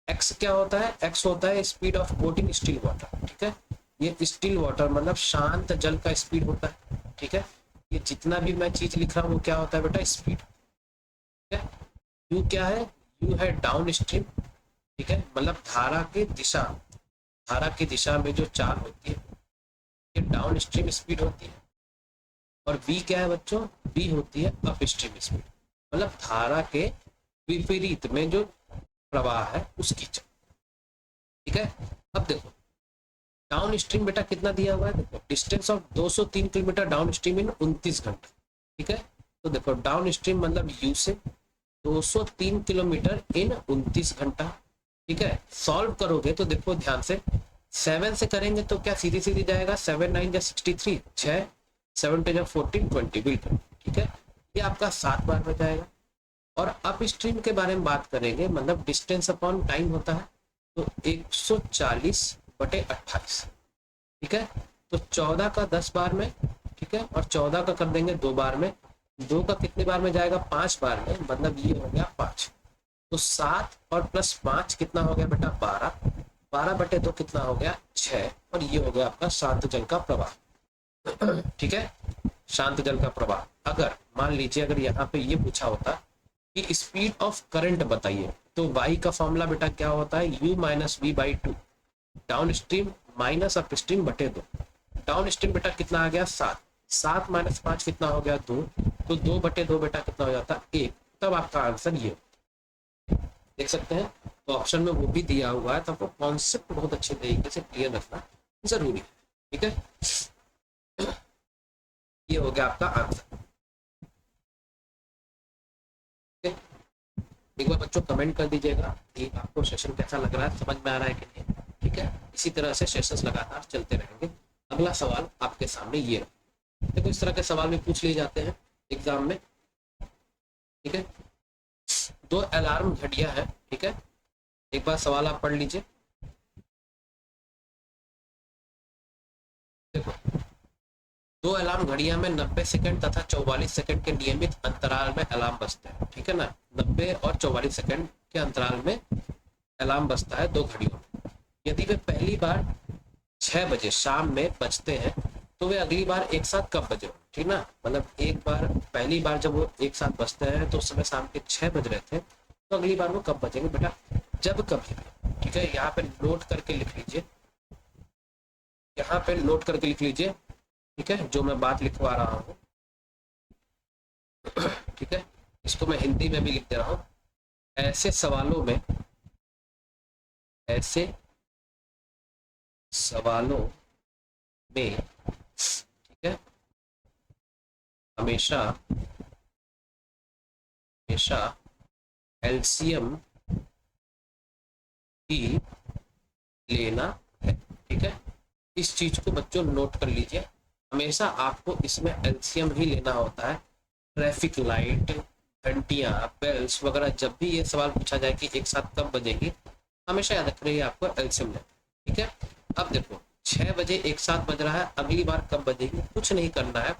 एक्स क्या होता है, एक्स होता है speed of boat in still water. ठीक है, ये स्टिल वाटर मतलब शांत जल का स्पीड होता है। ठीक है, ये जितना भी मैं चीज लिख रहा हूँ वो क्या होता है बेटा स्पीड। ठीक है, यू क्या है, यू है डाउन स्ट्रीम। ठीक है, मतलब धारा की दिशा में जो चाल होती है ये डाउन स्ट्रीम स्पीड होती है। और v क्या है बच्चों, v होती है अप स्ट्रीम स्पीड, मतलब धारा के विपरीत में जो प्रवाह है उसकी चाल। ठीक है, अब देखो डाउन स्ट्रीम बेटा कितना दिया हुआ है, देखो distance of 203 kilometre down stream in 29 घंटे। ठीक है, तो देखो डाउन स्ट्रीम मतलब यू से 203 किलोमीटर इन 29 घंटा। ठीक है, सॉल्व करोगे तो देखो ध्यान से, 7 से करेंगे तो क्या सीधी सीधी जाएगा, 7 9 जा 63, 6 7 2 जा 14 20, बिल्कुल ठीक है, ये आपका 7 बार में जाएगा। और अप स्ट्रीम के बारे में बात करेंगे, मतलब डिस्टेंस अपॉन टाइम होता है, तो 140/28। ठीक है, तो 14 का 10 बार में, ठीक है, और 14 का कर देंगे 2 बार में, 2 का कितने बार में जाएगा, 5 बार में, मतलब ये हो गया 5। तो 7 और प्लस 5 कितना हो गया बेटा, 12, 12/2 कितना हो गया, 6, और ये हो गया आपका शांत जल का प्रवाह। ठीक है, शांत जल का प्रवाह। अगर मान लीजिए अगर यहाँ पे ये पूछा होता कि स्पीड ऑफ करंट बताइए, तो y का फॉर्मूला बेटा क्या होता है, u minus v by 2, down stream minus up stream बटे 2। डाउन स्ट्रीम बेटा कितना आ गया, 7, 7 माइनस 5 कितना हो गया, 2, तो 2/2 बेटा कितना हो जाता, 1। तब आपका आंसर ये देख सकते हैं। तो ऑप्शन में वो भी दिया हुआ है, तो आपको कॉन्सेप्ट बहुत अच्छे तरीके से क्लियर रखना जरूरी है। ठीक है, ये हो गया आपका आंसर। एक बार बच्चों कमेंट कर दीजिएगा कि आपको सेशन कैसा लग रहा है, समझ में आ रहा है कि नहीं। ठीक है, इसी तरह से सेशंस लगातार चलते रहेंगे। अगला सवाल आपके सामने ये है, देखो इस तरह के सवाल भी पूछ लिए जाते हैं एग्जाम में। ठीक है, 2 अलार्म घड़ियां हैं। ठीक है, एक बार सवाल आप पढ़ लीजिए। देखो 2 अलार्म घड़ियां में 90 सेकंड तथा 44 सेकंड के नियमित अंतराल में अलार्म बजते हैं। ठीक है ना, 90 और 44 सेकंड के अंतराल में अलार्म बजता है 2 घड़ियों में। यदि वे पहली बार 6 बजे शाम में बजते हैं तो वे अगली बार एक साथ कब बजे, ठीक ना, मतलब एक बार पहली बार जब वो एक साथ बजते हैं तो उस समय शाम के 6 बज रहे थे, तो अगली बार वो कब बजेंगे बेटा, जब कभी भी। ठीक है, यहाँ पे नोट करके लिख लीजिए, यहाँ पे नोट करके लिख लीजिए। ठीक है, जो मैं बात लिखवा रहा हूँ, ठीक है, इसको मैं हिंदी में भी लिख दे रहा हूँ। ऐसे सवालों में, ऐसे सवालों में, ठीक है, हमेशा हमेशा एलसीएम ही लेना है। ठीक है, इस चीज को बच्चों नोट कर लीजिए, हमेशा आपको इसमें एलसीएम ही लेना होता है। ट्रैफिक लाइट, घंटियां, बेल्स वगैरह, जब भी ये सवाल पूछा जाए कि एक साथ कब बजेगी, हमेशा याद रख रही है आपको एलसीएम लेना। ठीक है, अब देखो 6 बजे एक साथ बज रहा है, अगली बार कब बजेगी, कुछ नहीं करना है।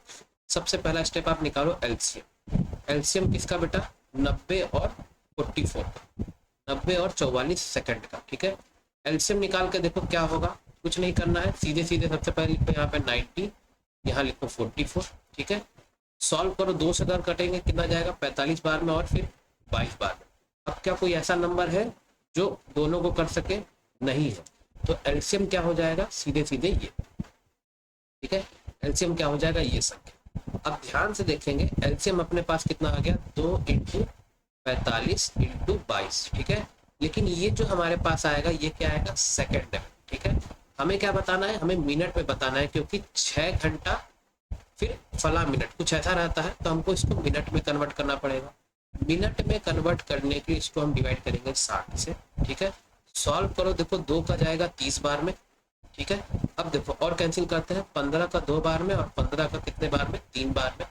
सबसे पहला स्टेप आप निकालो एलसीएम। एलसीएम किसका बेटा, 90 और 44 का, 90 और 44 सेकंड का। ठीक है, एलसीएम निकाल के देखो क्या होगा, कुछ नहीं करना है, सीधे सीधे सबसे पहले लिखो यहाँ पे 90, यहाँ लिखो 44। ठीक है, सॉल्व करो, 2 से अगर कटेंगे कितना जाएगा, 45 बार में और फिर 22 बार में। अब क्या कोई ऐसा नंबर है जो दोनों को कर सके, नहीं है, तो एलसीएम क्या हो जाएगा, सीधे सीधे ये। ठीक है, एलसीएम क्या हो जाएगा, ये संख्या। अब ध्यान से देखेंगे एलसीएम अपने पास कितना आ गया, 2 × 45 × 22। ठीक है, लेकिन ये जो हमारे पास आएगा ये क्या आएगा, सेकंड में। ठीक है, हमें क्या बताना है, हमें मिनट में बताना है, क्योंकि 6 घंटा फिर फला मिनट कुछ ऐसा रहता है, तो हमको इसको मिनट में कन्वर्ट करना पड़ेगा। मिनट में कन्वर्ट करने के लिए इसको हम डिवाइड करेंगे 60 से। ठीक है, सॉल्व करो, देखो 2 का जाएगा 30 बार में। ठीक है, अब देखो और कैंसिल करते हैं, 15 का 2 बार में और 15 का कितने बार में, 3 बार में।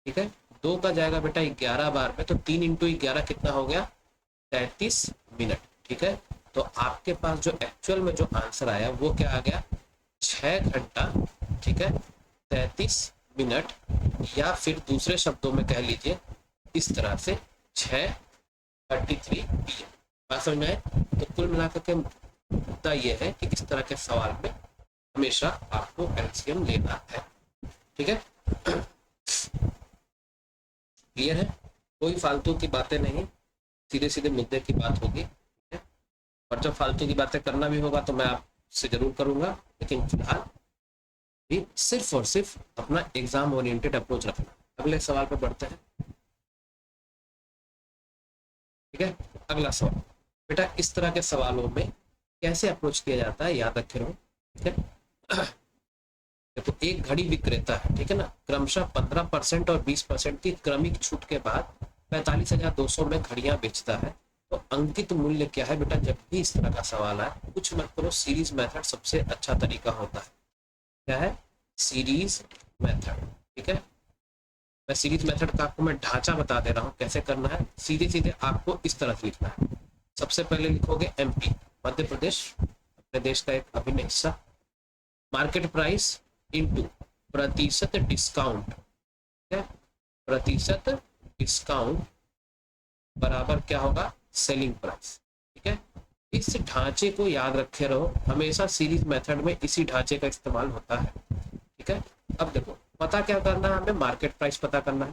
ठीक है, 2 का जाएगा बेटा 11 बार में, तो 3 × 11 कितना हो गया, 33 मिनट। ठीक है, तो आपके पास जो एक्चुअल में जो आंसर आया वो क्या आ गया, 6 घंटा, ठीक है, 33 मिनट, या फिर दूसरे शब्दों में कह लीजिए इस तरह से 6:33 PM। बात समझ में आए? तो कुल मिलाकर के मुद्दा ये है कि इस तरह के सवाल में हमेशा आपको एलसीएम लेना है। ठीक है, क्लियर है, कोई फालतू की बातें नहीं, सीधे सीधे मुद्दे की बात होगी। और जब फालतू की बातें करना भी होगा तो मैं आपसे जरूर करूंगा, लेकिन फिलहाल भी सिर्फ और सिर्फ अपना एग्जाम ओरिएंटेड अप्रोच रखना। अगले सवाल पे बढ़ते हैं। ठीक है, अगला सवाल बेटा, इस तरह के सवालों में कैसे अप्रोच किया जाता है, याद रखे रहो। ठीक है, देखो एक घड़ी विक्रेता है, ठीक है ना, क्रमशः 15% और 20% की क्रमिक छूट के बाद 45,200 में घड़ियां बेचता है। तो अंकित मूल्य क्या है बेटा? जब भी इस तरह का सवाल आए कुछ मत करो, सीरीज मेथड सबसे अच्छा तरीका होता है। क्या है? Series method. ठीक है, मैं सीरीज मेथड का आपको मैं ढांचा बता दे रहा हूँ कैसे करना है। सीधे सीधे आपको इस तरह से लिखना है। सबसे पहले लिखोगे एमपी, मध्य प्रदेश, अपने देश का एक अभिन्न हिस्सा, मार्केट प्राइस इनटू प्रतिशत डिस्काउंट, है प्रतिशत डिस्काउंट बराबर क्या होगा? Selling price. ठीक है, इस ढांचे को याद रखे रहो, हमेशा सीरीज मेथड में इसी ढांचे का इस्तेमाल होता है। ठीक है, अब देखो पता क्या करना है हमें? मार्केट प्राइस पता करना है,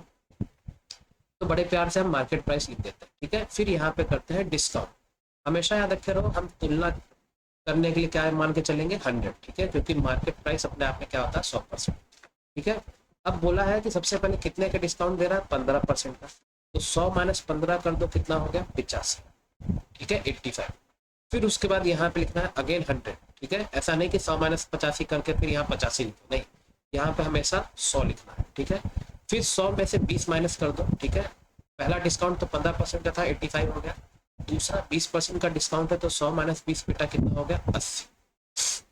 तो बड़े प्यार से हम मार्केट प्राइस लिख देते हैं। ठीक है, फिर यहाँ पे करते हैं डिस्काउंट। हमेशा याद रखे रहो, हम तुलना करने के लिए क्या मान के चलेंगे? 100। ठीक है, क्योंकि मार्केट प्राइस अपने आप में क्या होता है? 100%। ठीक है, अब बोला है कि सबसे पहले कितने का डिस्काउंट दे रहा है? 15% का। तो 100 माइनस 15 कर दो, कितना हो गया? 85। ठीक है, 85। फिर उसके बाद यहाँ पे लिखना है अगेन 100। ठीक है, ऐसा नहीं कि 100 माइनस 85 करके फिर यहाँ 85 लिखो, नहीं, यहाँ पे हमेशा 100 लिखना है। ठीक है, फिर 100 में से 20 माइनस कर दो। ठीक है, पहला डिस्काउंट तो 15% का था, 85 हो गया। दूसरा 20% का डिस्काउंट है, तो 100 माइनस 20 बेटा कितना हो गया? 80।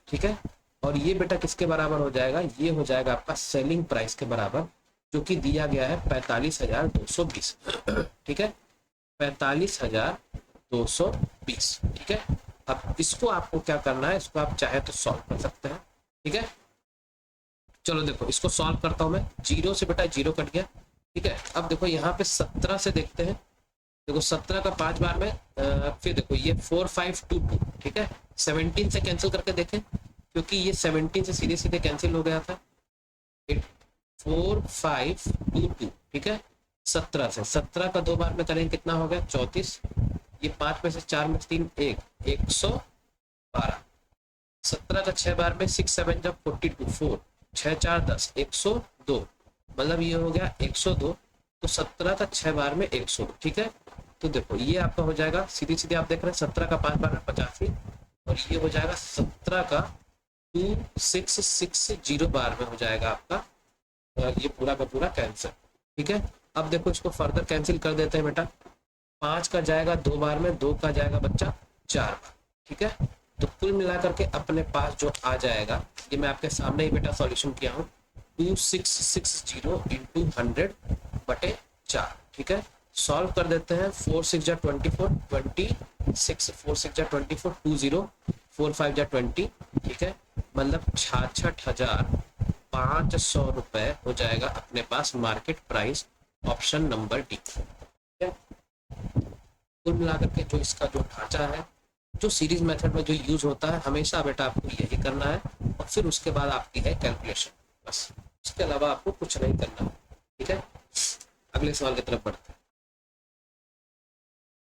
ठीक है, और ये बेटा किसके बराबर हो जाएगा? ये हो जाएगा आपका सेलिंग प्राइस के बराबर, जो कि दिया गया है 45,220। ठीक है, 45,220। ठीक है, अब इसको आपको क्या करना है? इसको आप चाहे तो सॉल्व कर सकते हैं। ठीक है, चलो देखो इसको सॉल्व करता हूं मैं। जीरो से बेटा जीरो कट गया। ठीक है, अब देखो यहाँ पे 17 से देखते हैं। देखो 17 का 5 बार में फिर देखो ये 4522। ठीक है, 17 से कैंसिल करके देखें, क्योंकि ये 17 से सीधे सीधे कैंसिल हो गया था। 4522। ठीक है, 17 से 17 का 2 बार में करेंगे कितना हो गया? 34। ये 5 में से 4 में 3 1, 112। 17 का 6 बार में 6 7 जब 42 4, 6 4 10, 102, मतलब ये हो गया 102। तो 17 का 6 बार में 102। ठीक है, तो देखो ये आपका हो जाएगा सीधे सीधे, आप देख रहे हैं 17 का 5 बार में 85, और ये हो जाएगा 17 का 2660 बार में हो जाएगा आपका ये पूरा का पूरा कैंसिल। ठीक है, अब देखो इसको फर्दर कैंसिल कर देते हैं बेटा। 5 का जाएगा 2 बार में, 2 का जाएगा बच्चा 4 बार। ठीक है, तो कुल मिलाकर के अपने पास जो आ जाएगा, ये मैं आपके सामने ही बेटा सॉल्यूशन किया हूँ, 2660 इंटू 100 बटे 4। ठीक है, सॉल्व कर देते हैं। 4 6 जा 24, 26, 4 6 जा 24, 20, 4 5 जा 20। ठीक है, मतलब 66,500 रुपए हो जाएगा अपने पास market price, option number D. ठीक है, कुल मिलाकर के जो इसका जो ढांचा है, जो सीरीज मेथड में जो यूज होता है, हमेशा बेटा आपको यही करना है, और फिर उसके बाद आपकी है कैलकुलेशन, बस उसके अलावा आपको कुछ नहीं करना है। ठीक है, अगले सवाल की तरफ बढ़ते हैं।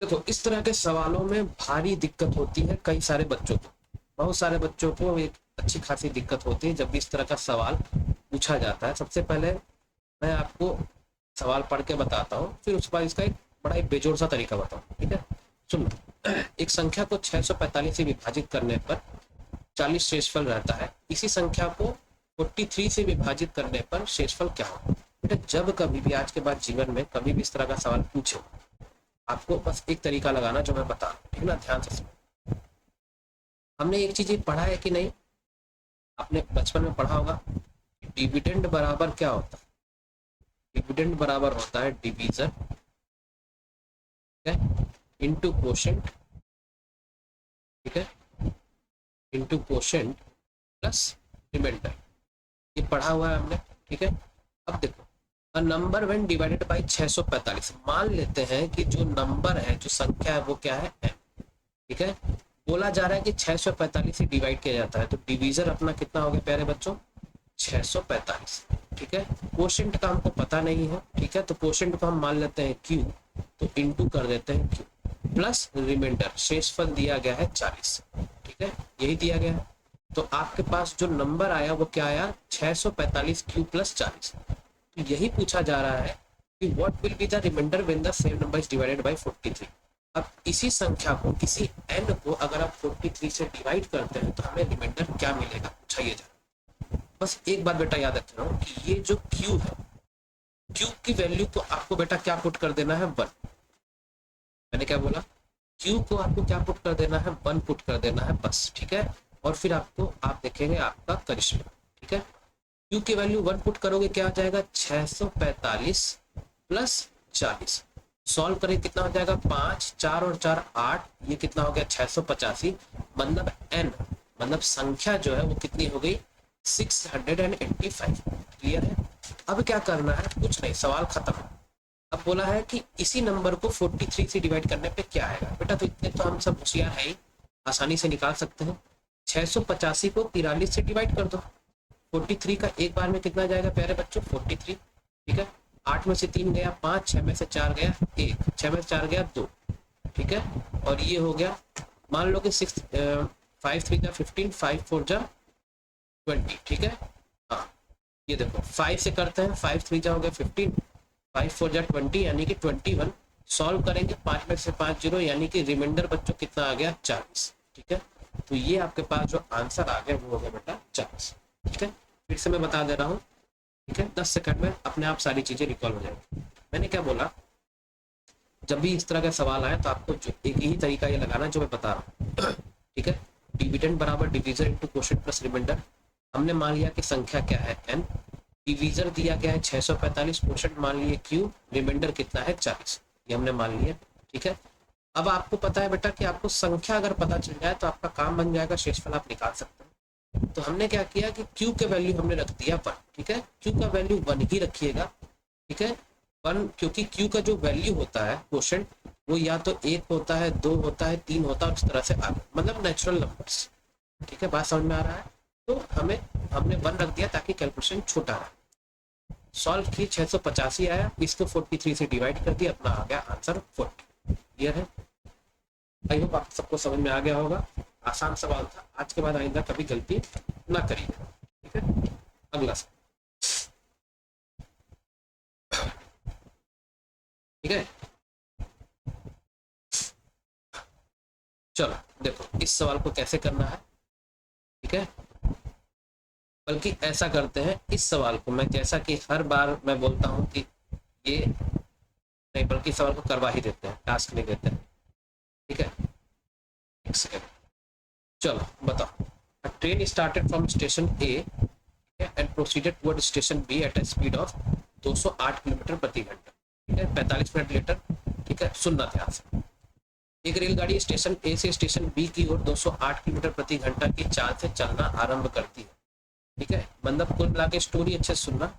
देखो इस तरह के सवालों में भारी दिक्कत होती है कई सारे बच्चों को, बहुत सारे बच्चों को एक अच्छी खासी दिक्कत होती है जब भी इस तरह का सवाल पूछा जाता है। सबसे पहले मैं आपको सवाल पढ़ के बताता हूँ, फिर उसके बाद इसका एक बड़ा एक बेजोड़ सा तरीका बताऊँ। ठीक है, सुनो, एक संख्या को 645 से विभाजित करने पर 40 शेषफल रहता है। इसी संख्या को 43 से विभाजित करने पर शेषफल क्या होगा? बेटा जब कभी भी आज के बाद जीवन में कभी भी इस तरह का सवाल पूछे, आपको बस एक तरीका लगाना जो मैं बता रहा हूँ। ठीक है ना, ध्यान से सुनो। हमने एक चीज पढ़ा है कि नहीं, आपने बचपन में पढ़ा होगा, डिविडेंड बराबर क्या होता है? डिविडेंड बराबर होता है डिवीजन इंटू कोशेंट। ठीक है, इंटू कोशेंट प्लस रिमाइंडर, ये पढ़ा हुआ है हमने। ठीक है, अब देखो a number when divided by 645, मान लेते हैं कि जो नंबर है, जो संख्या है वो क्या है? n। ठीक है, बोला जा रहा है कि 645 से डिवाइड किया जाता है, तो डिवीजन अपना कितना हो गया प्यारे बच्चों? 645। ठीक है, कोशेंट का हमको पता नहीं है। ठीक है, तो कोशेंट को हम मान लेते हैं q, तो इंटू कर देते हैं q प्लस रिमाइंडर, शेषफल दिया गया है 40। ठीक है, यही दिया गया है, तो आपके पास जो नंबर आया वो क्या आया? 645 q प्लस 40। तो यही पूछा जा रहा है कि what will be the remainder when the same number is divided by 43। अब इसी संख्या को, किसी n को अगर आप 43 से डिवाइड करते हैं तो हमें रिमाइंडर क्या मिलेगा, पूछा ये जा। बस एक बात बेटा याद रखना कि ये जो Q है, Q की वैल्यू को आपको बेटा क्या पुट कर देना है, 1। मैंने क्या बोला, Q को आपको क्या पुट कर देना है, 1 पुट कर देना है बस, ठीक है। और फिर आपको आप देखेंगे आपका करिश्मा, ठीक है। Q की वैल्यू 1 पुट करोगे, क्या आ जाएगा 645 प्लस 40। सॉल्व करें कितना हो जाएगा, 5, 4 और 4 8, ये कितना हो गया 685। मतलब n, मतलब संख्या जो है वो कितनी हो गई 685। क्लियर है। अब क्या करना है, कुछ नहीं, सवाल खत्म। अब बोला है कि इसी नंबर को 43 से डिवाइड करने पे क्या आएगा। बेटा तो इतने तो हम सब होशियार है ही, आसानी से निकाल सकते हैं। 685 को 43 से डिवाइड कर दो। 43 का एक बार में कितना जाएगा प्यारे बच्चों, 43, ठीक है। 8 में से 3 गया 5, 6 में से 4 गया 1, 6 में से 4 गया 2, ठीक है। और ये हो गया, मान लो कि 5 3 जा 15, 5 4 जा 20, ठीक है। हाँ ये देखो 5 से करते हैं, 5 3 जा हो गया 15, 5 4 जा 20 यानी कि 21। सॉल्व करेंगे 5 में से 5 जीरो, यानी कि रिमाइंडर बच्चों कितना आ गया 40, ठीक है। तो ये आपके पास जो आंसर आ गया वो हो गया बेटा 40, ठीक है। फिर से मैं बता दे रहा हूँ, ठीक है। 10 सेकंड में अपने आप सारी चीजें रिकॉल हो जाएगी। मैंने क्या बोला, जब भी इस तरह का सवाल आए तो आपको जो एक ही तरीका ये लगाना जो मैं बता रहा हूँ, ठीक है। डिविडेंड बराबर divisor into quotient plus remainder. हमने मान लिया कि संख्या क्या है n, डिवीजर दिया गया है 645, क्वोशिएंट मान लिए q, रिमाइंडर कितना है 40, ये हमने मान लिया, ठीक है। अब आपको पता है बेटा कि आपको संख्या अगर पता चल जाए तो आपका काम बन जाएगा, शेषफल आप निकाल सकते हैं। तो हमने क्या किया कि Q के वैल्यू हमने रख दिया 1, ठीक है। Q का वैल्यू 1 ही रखिएगा, ठीक है। 1, क्योंकि Q का जो वैल्यू होता है क्वोशिएंट, वो या तो 1 होता है, 2 होता है, 3 होता है, इस तरह से आगे, मतलब नेचुरल नंबर्स, ठीक है। बात समझ में आ रहा है। तो हमने 1 रख दिया ताकि कैलकुलेशन छोटा रहे। सॉल्व किए 685 आया, इसको 43 से डिवाइड कर दिया, अपना आ गया आंसर 40। क्लियर है। आई होप आप सबको समझ में आ गया होगा। आसान सवाल था, आज के बाद आइंदा कभी गलती ना करिए, ठीक है। अगला सवाल, ठीक है। चलो देखो इस सवाल को कैसे करना है, ठीक है। बल्कि ऐसा करते हैं, इस सवाल को मैं, जैसा कि हर बार मैं बोलता हूं कि ये नहीं, बल्कि सवाल को करवा ही देते हैं, टास्क नहीं देते हैं, ठीक है। एक सेकेंड, चलो बताओ। A train started from station A and proceeded toward station B at a speed of 208 kilometre प्रति घंटा, ठीक है। 45 मिनट लेटर, ठीक है। सुनना ध्यान से। एक रेलगाड़ी स्टेशन ए से स्टेशन बी की ओर 208 किलोमीटर प्रति घंटा की चाल से चलना आरंभ करती है, ठीक है। मतलब कुल मिला के स्टोरी अच्छे से सुनना।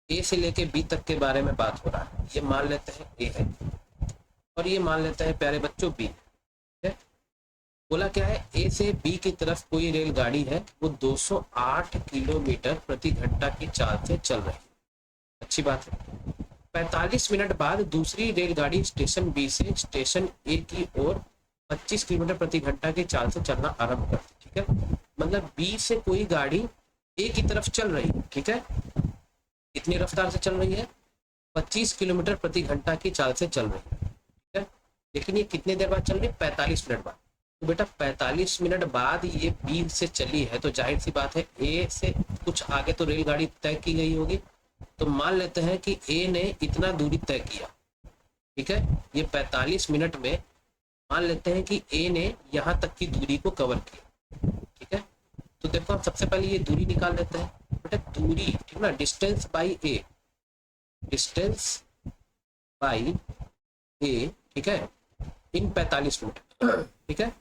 ए से लेके बी तक के बारे में बात हो रहा है। ये मान लेते हैं ए है और ये मान लेते हैं प्यारे बच्चों बी, ठीक है। बोला क्या है, ए से बी की तरफ कोई रेलगाड़ी है, वो 208 किलोमीटर प्रति घंटा की चाल से चल रही है। अच्छी बात है। 45 मिनट बाद दूसरी रेलगाड़ी स्टेशन बी से स्टेशन ए की ओर 25 किलोमीटर प्रति घंटा की चाल से चलना आरंभ करती, ठीक है। मतलब बी से कोई गाड़ी ए की तरफ चल रही है, ठीक है। कितनी रफ्तार से चल रही है, 25 किलोमीटर प्रति घंटा की चाल से चल रही है, ठीक है। लेकिन ये कितने देर बाद चल रही है, 45 मिनट बाद। तो बेटा 45 मिनट बाद ये बी से चली है, तो जाहिर सी बात है ए से कुछ आगे तो रेलगाड़ी तय की गई होगी। तो मान लेते हैं कि ए ने इतना दूरी तय किया, ठीक है। ये 45 मिनट में मान लेते हैं कि ए ने यहाँ तक की दूरी को कवर किया, ठीक है। तो देखो हम सबसे पहले ये दूरी निकाल लेते हैं बेटा, दूरी, ठीक ना, distance by a, distance by a, ठीक है, इन 45 मिनट, ठीक है,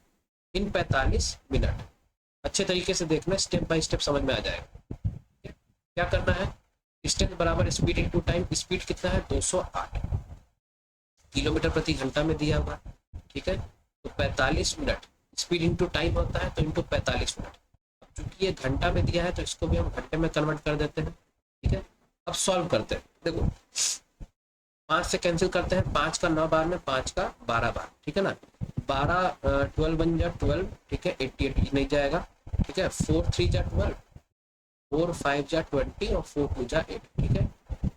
इन 45 मिनट। अच्छे तरीके से देखना, स्टेप बाय स्टेप समझ में आ जाएगा। क्या करना है, डिस्टेंस बराबर स्पीड इनटू टाइम। स्पीड कितना है, 208 किलोमीटर प्रति घंटा में दिया हुआ, ठीक है। तो 45 मिनट स्पीड इनटू टाइम होता है, तो इनटू 45 मिनट। अब चूंकि ये घंटा में दिया है तो इसको भी हम घंटे में कन्वर्ट कर देते हैं, ठीक है। अब सॉल्व करते हैं। देखो 5 से कैंसिल करते हैं, 5 का 9 बार में, 5 का 12 बार, ठीक है ना। 12 12 बन जा 12, ठीक है। 88 नहीं जाएगा, ठीक है। 4 3 जा 12, 4 5 जा 20 और 4 2 जा 8, ठीक है।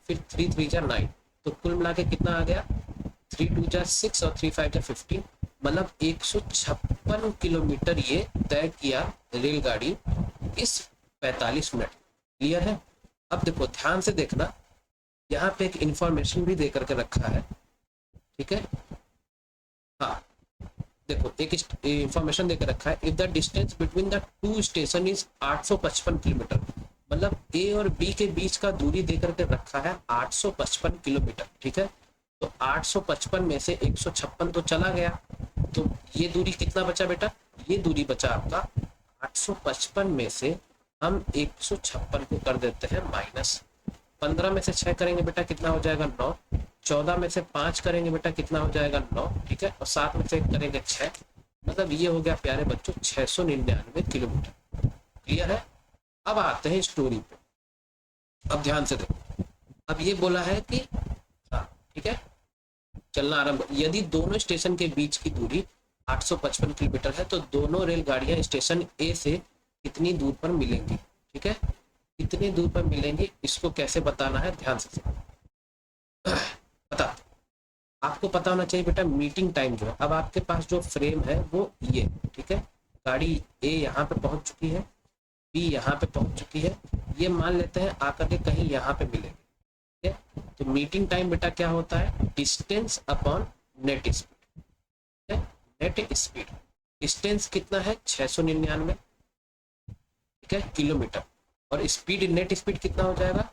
फिर 3 3 जा 9, तो कुल मिला के कितना आ गया, 3 2 जा 6 और 3 5 जा 15। मतलब 156 किलोमीटर ये तय किया रेलगाड़ी इस 45 मिनट, क्लियर है? अब देखो ध्यान से देखना, यहाँ पे एक इंफॉर्मेशन भी दे करके रखा है, ठीक है? हाँ, देखो एक इंफॉर्मेशन देकर रखा है, if the distance between the two station is 855 kilometre, मतलब ए और बी के बीच का दूरी देकर के रखा है 855 किलोमीटर, ठीक है? तो 855 में से 156 तो चला गया, तो ये दूरी कितना बचा बेटा? ये दूरी बचा आपका 855 में से हम 156 को कर देते हैं माइनस, 15 में से 6 करेंगे बेटा कितना हो जाएगा? 9, 14 में से 5 करेंगे बेटा कितना हो जाएगा? 9, ठीक है? और 7 में से करेंगे 6, मतलब ये हो गया प्यारे बच्चों 699 किलोमीटर। क्लियर है? अब आते हैं स्टोरी पे, अब ध्यान से देखो। अब ये बोला है कि हाँ ठीक है, चलना आरंभ, यदि दोनों स्टेशन के बीच की दूरी 855 किलोमीटर है तो दोनों रेलगाड़ियां स्टेशन ए से कितनी दूर पर मिलेंगी, ठीक है? कितनी दूर पर मिलेंगी, इसको कैसे बताना है, ध्यान से बता। आपको पता होना चाहिए बेटा मीटिंग टाइम जो है, अब आपके पास जो फ्रेम है वो ये, ठीक है? गाड़ी ए यहाँ पे पहुंच चुकी है, बी यहाँ पे पहुंच चुकी है, ये मान लेते हैं आकर के कहीं यहाँ पे मिलेंगे, ठीक है? तो मीटिंग टाइम बेटा क्या होता है? डिस्टेंस अपॉन नेट स्पीड, ठीक है? नेट स्पीड, डिस्टेंस कितना है? 699, ठीक है, किलोमीटर, और स्पीड, नेट स्पीड कितना हो जाएगा?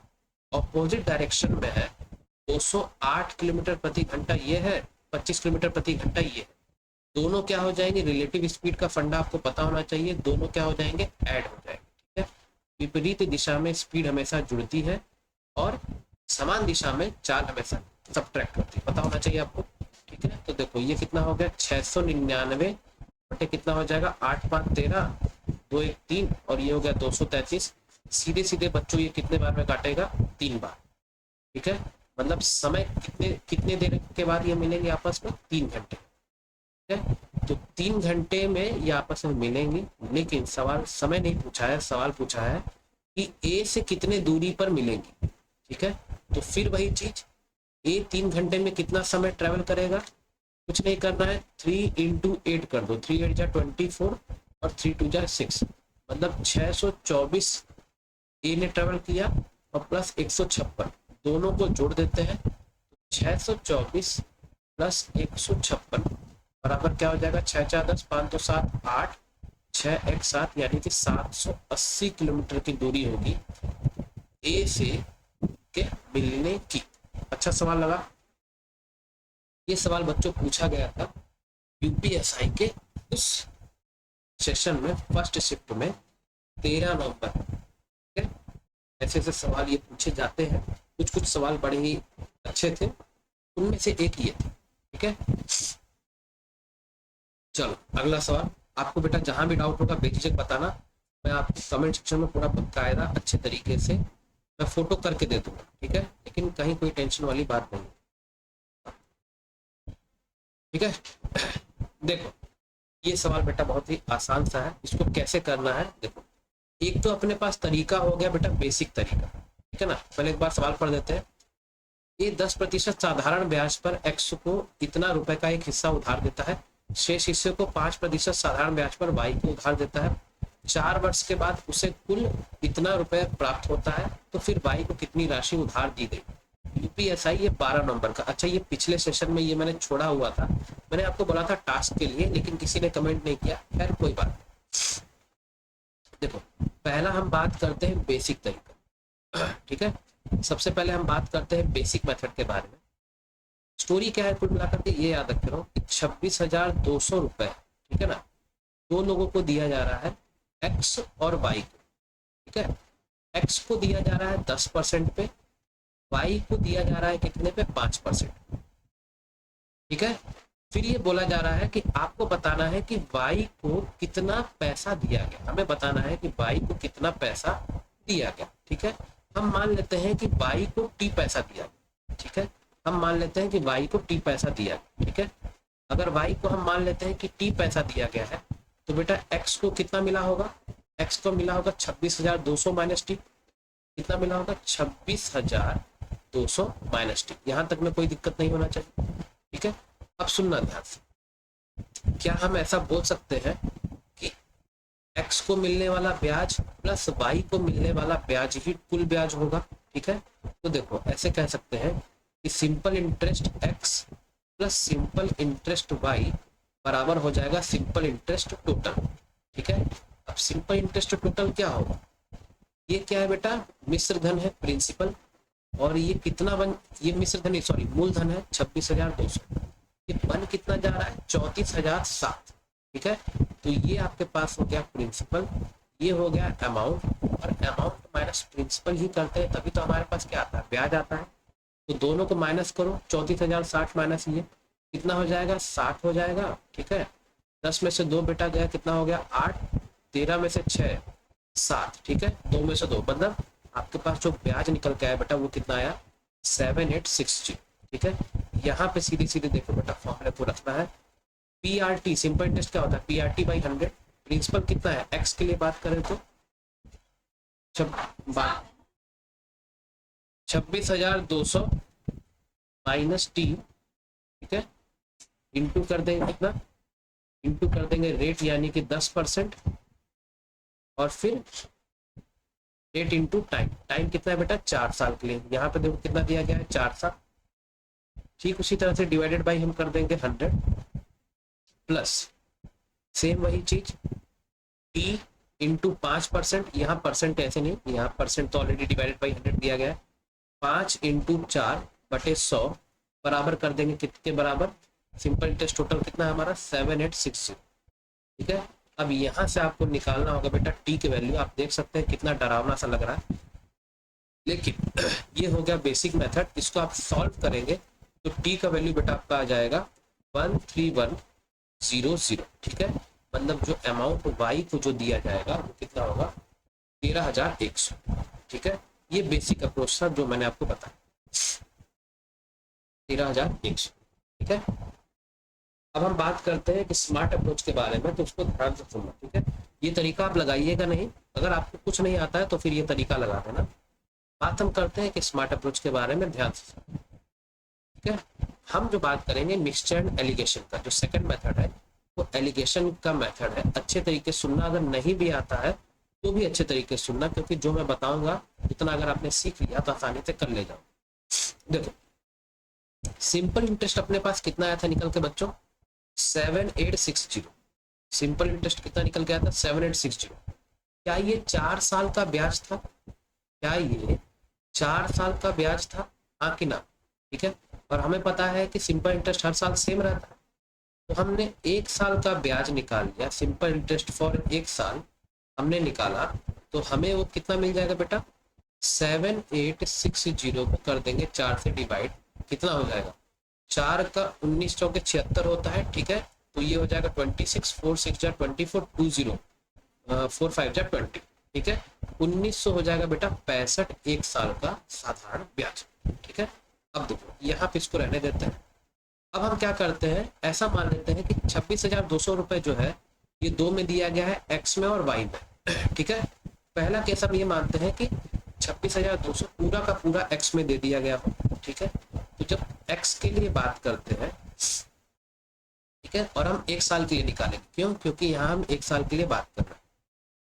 ऑपोजिट डायरेक्शन में है 208 किलोमीटर प्रति घंटा ये है, 25 किलोमीटर प्रति घंटा ये है, दोनों क्या हो जाएंगे? रिलेटिव स्पीड का फंडा आपको पता होना चाहिए, दोनों क्या हो जाएंगे? ऐड हो जाएंगे, ठीक है? विपरीत दिशा में स्पीड हमेशा जुड़ती है और समान दिशा में चाल हमेशा सब्ट्रैक्ट होती है, पता होना चाहिए आपको, ठीक है? तो देखो ये कितना हो गया? 699 बटे कितना हो जाएगा? 8 5 13, 2 1 3, और ये हो गया 233। सीधे सीधे बच्चों ये कितने बार में काटेगा? 3 बार, ठीक है? मतलब समय कितने कितने देर के बाद ये मिलेंगे आपस में? 3 घंटे, ठीक है? तो 3 घंटे में ये आपस में मिलेंगे, लेकिन सवाल समय नहीं पूछा है, सवाल पूछा है कि ए से कितने दूरी पर मिलेंगी, ठीक है? तो फिर वही चीज, ए 3 घंटे में कितना समय ट्रेवल करेगा? कुछ नहीं करना है, 3 × 8 कर दो, 3 8 जा 24 और 3 2 जा 6, मतलब 624 ए ने ट्रेवल किया और प्लस 156, दोनों को जोड़ देते हैं, 624 प्लस 156 बराबर क्या हो जाएगा? 6 4 10, 5 2 7 8, 6 1 7, यानी कि 780 किलोमीटर की दूरी होगी ए से के मिलने की। अच्छा सवाल लगा? ये सवाल बच्चों पूछा गया था यूपीएसआई के उस सेशन में, फर्स्ट शिफ्ट में 13 नवंबर, ठीक है? ऐसे ऐसे सवाल ये पूछे जाते हैं, कुछ कुछ सवाल बड़े ही अच्छे थे, उनमें से एक ये थे, ठीक है? चलो अगला सवाल, आपको बेटा जहां भी डाउट होगा बेझिझक बताना, मैं आपको कमेंट सेक्शन में पूरा बकायदा अच्छे तरीके से मैं फोटो करके दे दूंगा, ठीक है? लेकिन कहीं कोई टेंशन वाली बात नहीं, ठीक है? देखो ये सवाल बेटा बहुत ही आसान सा है, इसको कैसे करना है देखो। एक तो अपने पास तरीका हो गया बेटा, बेसिक तरीका, ठीक है ना? पहले एक बार सवाल पढ़ देते हैं। ये 10% साधारण ब्याज पर एक्स को इतना रुपए का एक हिस्सा उधार देता है, शेष हिस्से को 5% साधारण ब्याज पर वाई को उधार देता है, 4 वर्ष के बाद उसे कुल इतना रुपए प्राप्त होता है, तो फिर वाई को कितनी राशि उधार दी गई? यूपीएसआई ये 12 नंबर का। अच्छा ये पिछले सेशन में ये मैंने छोड़ा हुआ था, मैंने आपको बोला था टास्क के लिए, लेकिन किसी ने कमेंट नहीं किया, खैर कोई बात। देखो पहला हम बात करते हैं बेसिक तरीका, ठीक है? सबसे पहले हम बात करते हैं बेसिक मेथड के बारे में। स्टोरी क्या है कुल मिलाकर के ये याद रख रहा हूँ, 26,200 रुपए, ठीक है ना? दो लोगों को दिया जा रहा है, एक्स और वाई को, ठीक है? एक्स को दिया जा रहा है 10% पे, वाई को दिया जा रहा है कितने पे? 5%, ठीक है? फिर ये बोला जा रहा है कि आपको बताना है कि वाई को कितना पैसा दिया गया, हमें बताना है कि वाई को कितना पैसा दिया गया, ठीक है? हम मान लेते हैं कि वाई को टी पैसा दिया गया, ठीक है? हम मान लेते हैं कि वाई को टी पैसा दिया गया, ठीक है? अगर वाई को हम मान लेते हैं कि टी पैसा दिया गया है, तो बेटा एक्स को कितना मिला होगा? एक्स को मिला होगा 26,200 माइनस टी, कितना मिला होगा? 26,200 माइनस टी। यहाँ तक में कोई दिक्कत नहीं होना चाहिए, ठीक है? अब सुनना ध्यान से, क्या हम ऐसा बोल सकते हैं कि x को मिलने वाला ब्याज प्लस y को मिलने वाला ब्याज ही कुल ब्याज होगा। ठीक है, तो देखो ऐसे कह सकते हैं कि simple interest x plus simple interest y बराबर हो जाएगा सिंपल इंटरेस्ट टोटल। ठीक है, अब सिंपल इंटरेस्ट टोटल क्या होगा, ये क्या है बेटा, मिश्र धन है प्रिंसिपल, और ये कितना बन, ये मिश्र धन सॉरी मूलधन है 26,200, ये बन कितना जा रहा है 34,007। ठीक है, तो ये आपके पास हो गया प्रिंसिपल, ये हो गया अमाउंट, और अमाउंट माइनस प्रिंसिपल ही करते हैं तभी तो हमारे पास क्या आता है, ब्याज आता है। तो दोनों को माइनस करो, 34,060 माइनस ये कितना हो जाएगा 60 हो जाएगा। ठीक है, 10 में से 2 बेटा गया, कितना हो गया 8, 13 में से 6 7। ठीक है, 2 में से 2 मतलब आपके पास जो ब्याज निकल के आया बेटा वो कितना आया 7860। ठीक है, यहाँ पे सीधी सीधी देखो बेटा फॉर्मूले को रखना है, पीआरटी सिंपल इंटरेस्ट क्या होता है, पीआरटी बाई 100, प्रिंसिपल कितना है एक्स के लिए बात करें तो 26,200 माइनस टी। ठीक है, इंटू कर देंगे कितना, इंटू कर देंगे रेट यानी कि 10%, और फिर रेट इंटू टाइम, टाइम कितना है बेटा 4 साल के लिए, यहाँ पे देखो कितना दिया गया है 4 साल। ठीक उसी तरह से डिवाइडेड बाई हम कर देंगे 100 प्लस सेम वही चीज टी इंटू 5%, यहाँ परसेंट ऐसे नहीं, यहाँ परसेंट तो ऑलरेडी डिवाइडेड बाई 100 दिया गया है, 5 इंटू 4/100 बराबर कर देंगे कितने बराबर, सिंपल इंटरेस्ट टोटल कितना है हमारा 7860। ठीक है, अब यहाँ से आपको निकालना होगा बेटा टी की वैल्यू, आप देख सकते हैं कितना डरावना सा लग रहा है, लेकिन ये हो गया बेसिक मेथड, इसको आप सॉल्व करेंगे तो टी का वैल्यू बेटा आपका आ जाएगा 13100। ठीक है, मतलब जो अमाउंट वाई को जो दिया जाएगा वो कितना होगा 13,100। ठीक है, ये बेसिक अप्रोच था जो मैंने आपको बताया 13,100। ठीक है, अब हम बात करते हैं कि स्मार्ट अप्रोच के बारे में, तो उसको ध्यान से सुनना। ठीक है, ये तरीका आप लगाइएगा नहीं, अगर आपको कुछ नहीं आता है तो फिर ये तरीका लगा देना। बात हम करते हैं कि स्मार्ट अप्रोच के बारे में ध्यान से सुनना। ठीक है, हम जो बात करेंगे मिक्सचर एंड एलिगेशन का, जो सेकंड मेथड है वो एलिगेशन का मेथड है। अच्छे तरीके से सुनना, अगर नहीं भी आता है तो भी अच्छे तरीके से सुनना, क्योंकि जो मैं बताऊंगा इतना अगर आपने सीख लिया तो आसानी से कर ले जाओ। देखो सिंपल इंटरेस्ट अपने पास कितना आया था निकल के बच्चों 7860। सिंपल इंटरेस्ट कितना निकल गया था 7860। क्या ये 4 साल का ब्याज था, क्या ये 4 साल का ब्याज था, हाँ कि ना। ठीक है, और हमें पता है कि सिंपल इंटरेस्ट हर साल सेम रहता है, तो हमने 1 साल का ब्याज निकाल लिया, सिंपल इंटरेस्ट फॉर 1 साल हमने निकाला, तो हमें वो कितना मिल जाएगा बेटा 7860 को कर देंगे 4 से डिवाइड, कितना हो जाएगा 4 का 19 चौके 76 होता है। ठीक है, तो ये हो जाएगा 26, 4 6 जा 24, 20 4 5 जा 20। ठीक है, 1900 हो जाएगा बेटा 65 1 साल का साधारण ब्याज। ठीक है, अब देखो यहाँ पे इसको रहने देते हैं। अब हम क्या करते हैं, ऐसा मान लेते हैं कि 26,200 रुपए जो है ये 2 में दिया गया है, एक्स में और वाई में। ठीक है, पहला केस हम ये मानते हैं कि 26,200 पूरा का पूरा एक्स में दे दिया गया हो। ठीक है, तो जब एक्स के लिए बात करते हैं, ठीक है, और हम 1 साल के लिए निकालेंगे, क्यों, क्योंकि यहाँ हम 1 साल के लिए बात कर रहे हैं,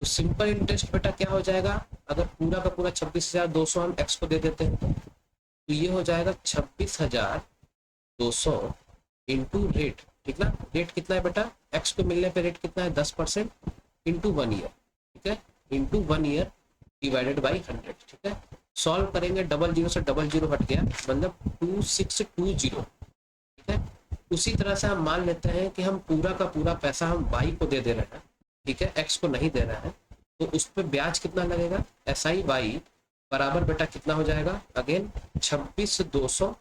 तो सिंपल इंटरेस्ट बेटा क्या हो जाएगा, अगर पूरा का पूरा 26,200 हम एक्स को दे देते हैं तो ये हो जाएगा 26,200 इंटू रेट। ठीक ना, रेट कितना है बेटा एक्स को मिलने पे रेट कितना है 10% इंटू 1 ईयर। ठीक है, इंटू 1 ईयर डिवाइडेड बाई 100। ठीक है, सॉल्व करेंगे, 00 से 00 हट गया, मतलब 2620। ठीक है, उसी तरह से हम मान लेते हैं कि हम पूरा का पूरा पैसा हम वाई को दे रहे हैं, ठीक है, एक्स को नहीं दे रहे हैं, तो उस पर ब्याज कितना लगेगा SI वाई बराबर बेटा कितना हो जाएगा, अगेन 26,200,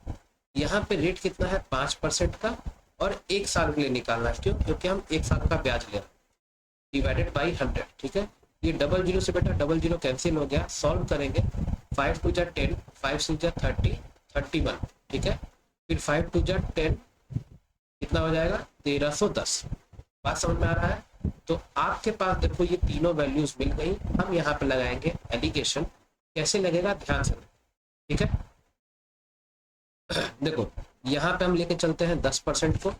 यहाँ पे रेट कितना है 5% का, और 1 साल के लिए निकालना है, क्यों, क्योंकि हम 1 साल का ब्याज ले रहे हैं, डिवाइडेड बाई 100। ठीक है, ये 00 से बेटा 00 कैंसिल हो गया, सॉल्व करेंगे, 5 2 जा 10, 5 6 जा 30, 31। ठीक है, फिर 5 2 जा 10 कितना हो जाएगा 1310। बात समझ में आ रहा है, तो आपके पास देखो ये तीनों वैल्यूज मिल गई, हम यहाँ पे लगाएंगे एलिगेशन, कैसे लगेगा ध्यान से। ठीक है, देखो यहाँ पे हम लेके चलते हैं 10% को,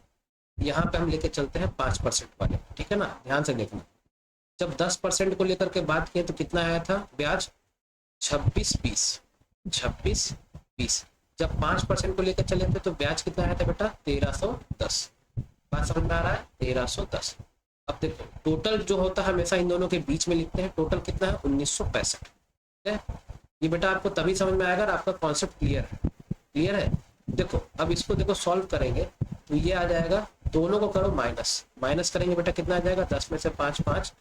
यहाँ पे हम लेके चलते हैं 5% वाले। ठीक है ना, ध्यान से देखना, जब 10% को लेकर के बात किए तो कितना आया था ब्याज, 26-20, 26-20। जब 5% को लेकर चले थे तो ब्याज कितना आया था बेटा, 1310। बात समझ में आ रहा है, 1310। अब देखो टोटल जो होता है हमेशा इन दोनों के बीच में लिखते हैं, टोटल कितना है, 1965। ठीक है, ये बेटा आपको तभी समझ में आएगा आपका कॉन्सेप्ट क्लियर है। क्लियर है, देखो अब इसको देखो सॉल्व करेंगे तो ये आ जाएगा, दोनों को करो माइनस, माइनस करेंगे बेटा कितना आ जाएगा, 10 में से 5 5,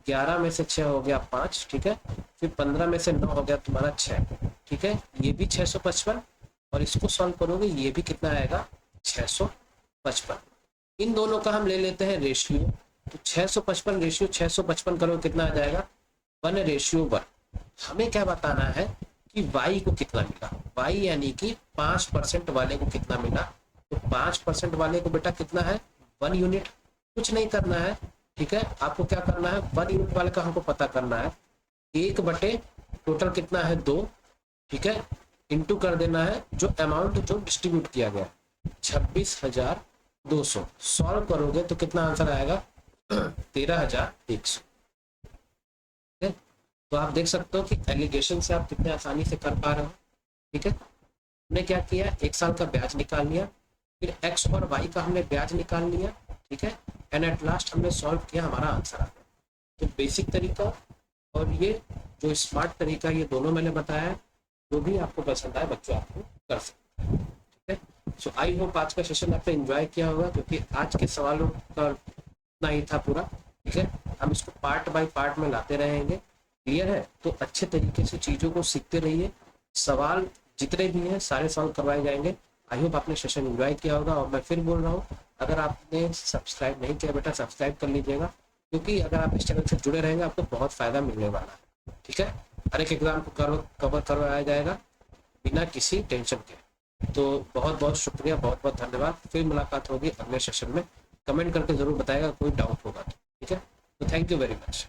11 में से 6 हो गया 5, ठीक है, फिर 15 में से 9 हो गया तुम्हारा 6, ठीक है, ये भी 655, और इसको सॉल्व करोगे ये भी कितना आएगा, 655। इन दोनों का हम ले लेते हैं रेशियो, तो 655 रेशियो 655 करो कितना आ जाएगा, 1:1। हमें क्या बताना है कि y को कितना मिला, y यानी कि 5% वाले को कितना मिला, तो 5% वाले को बेटा कितना है, 1 यूनिट। कुछ नहीं करना है, ठीक है, आपको क्या करना है, 1 यूनिट वाले का हमको पता करना है, 1/, टोटल कितना है 2, ठीक है, इंटू कर देना है जो अमाउंट जो डिस्ट्रीब्यूट किया गया 26,200। सॉल्व करोगे तो कितना आंसर आएगा, 13,100। तो आप देख सकते हो कि एलिगेशन से आप कितने आसानी से कर पा रहे हो। ठीक है, हमने क्या किया, 1 साल का ब्याज निकाल लिया, फिर x और y का हमने ब्याज निकाल लिया, ठीक है, एंड एट लास्ट हमने सॉल्व किया, हमारा आंसर आ गया। तो बेसिक तरीका और ये जो स्मार्ट तरीका, ये दोनों मैंने बताया, जो भी आपको पसंद आए बच्चों आपको कर सकते हैं। ठीक है, सो आई होप आज का सेशन आपने एंजॉय किया होगा, क्योंकि आज के सवालों का इतना ही था पूरा। ठीक है, हम इसको पार्ट बाय पार्ट में लाते रहेंगे। क्लियर है, तो अच्छे तरीके से चीज़ों को सीखते रहिए, सवाल जितने भी हैं सारे सॉल्व करवाए जाएंगे। आई होप आपने सेशन एंजॉय किया होगा, और मैं फिर बोल रहा हूँ, अगर आपने सब्सक्राइब नहीं किया बेटा सब्सक्राइब कर लीजिएगा, क्योंकि अगर आप इस चैनल से जुड़े रहेंगे आपको बहुत फ़ायदा मिलने वाला है। ठीक है, हर एक एग्जाम को कवर करवाया जाएगा बिना किसी टेंशन के। तो बहुत बहुत शुक्रिया, बहुत बहुत धन्यवाद। फिर मुलाकात होगी अगले सेशन में। कमेंट करके ज़रूर बताएगा कोई डाउट होगा तो। ठीक है, तो थैंक यू वेरी मच।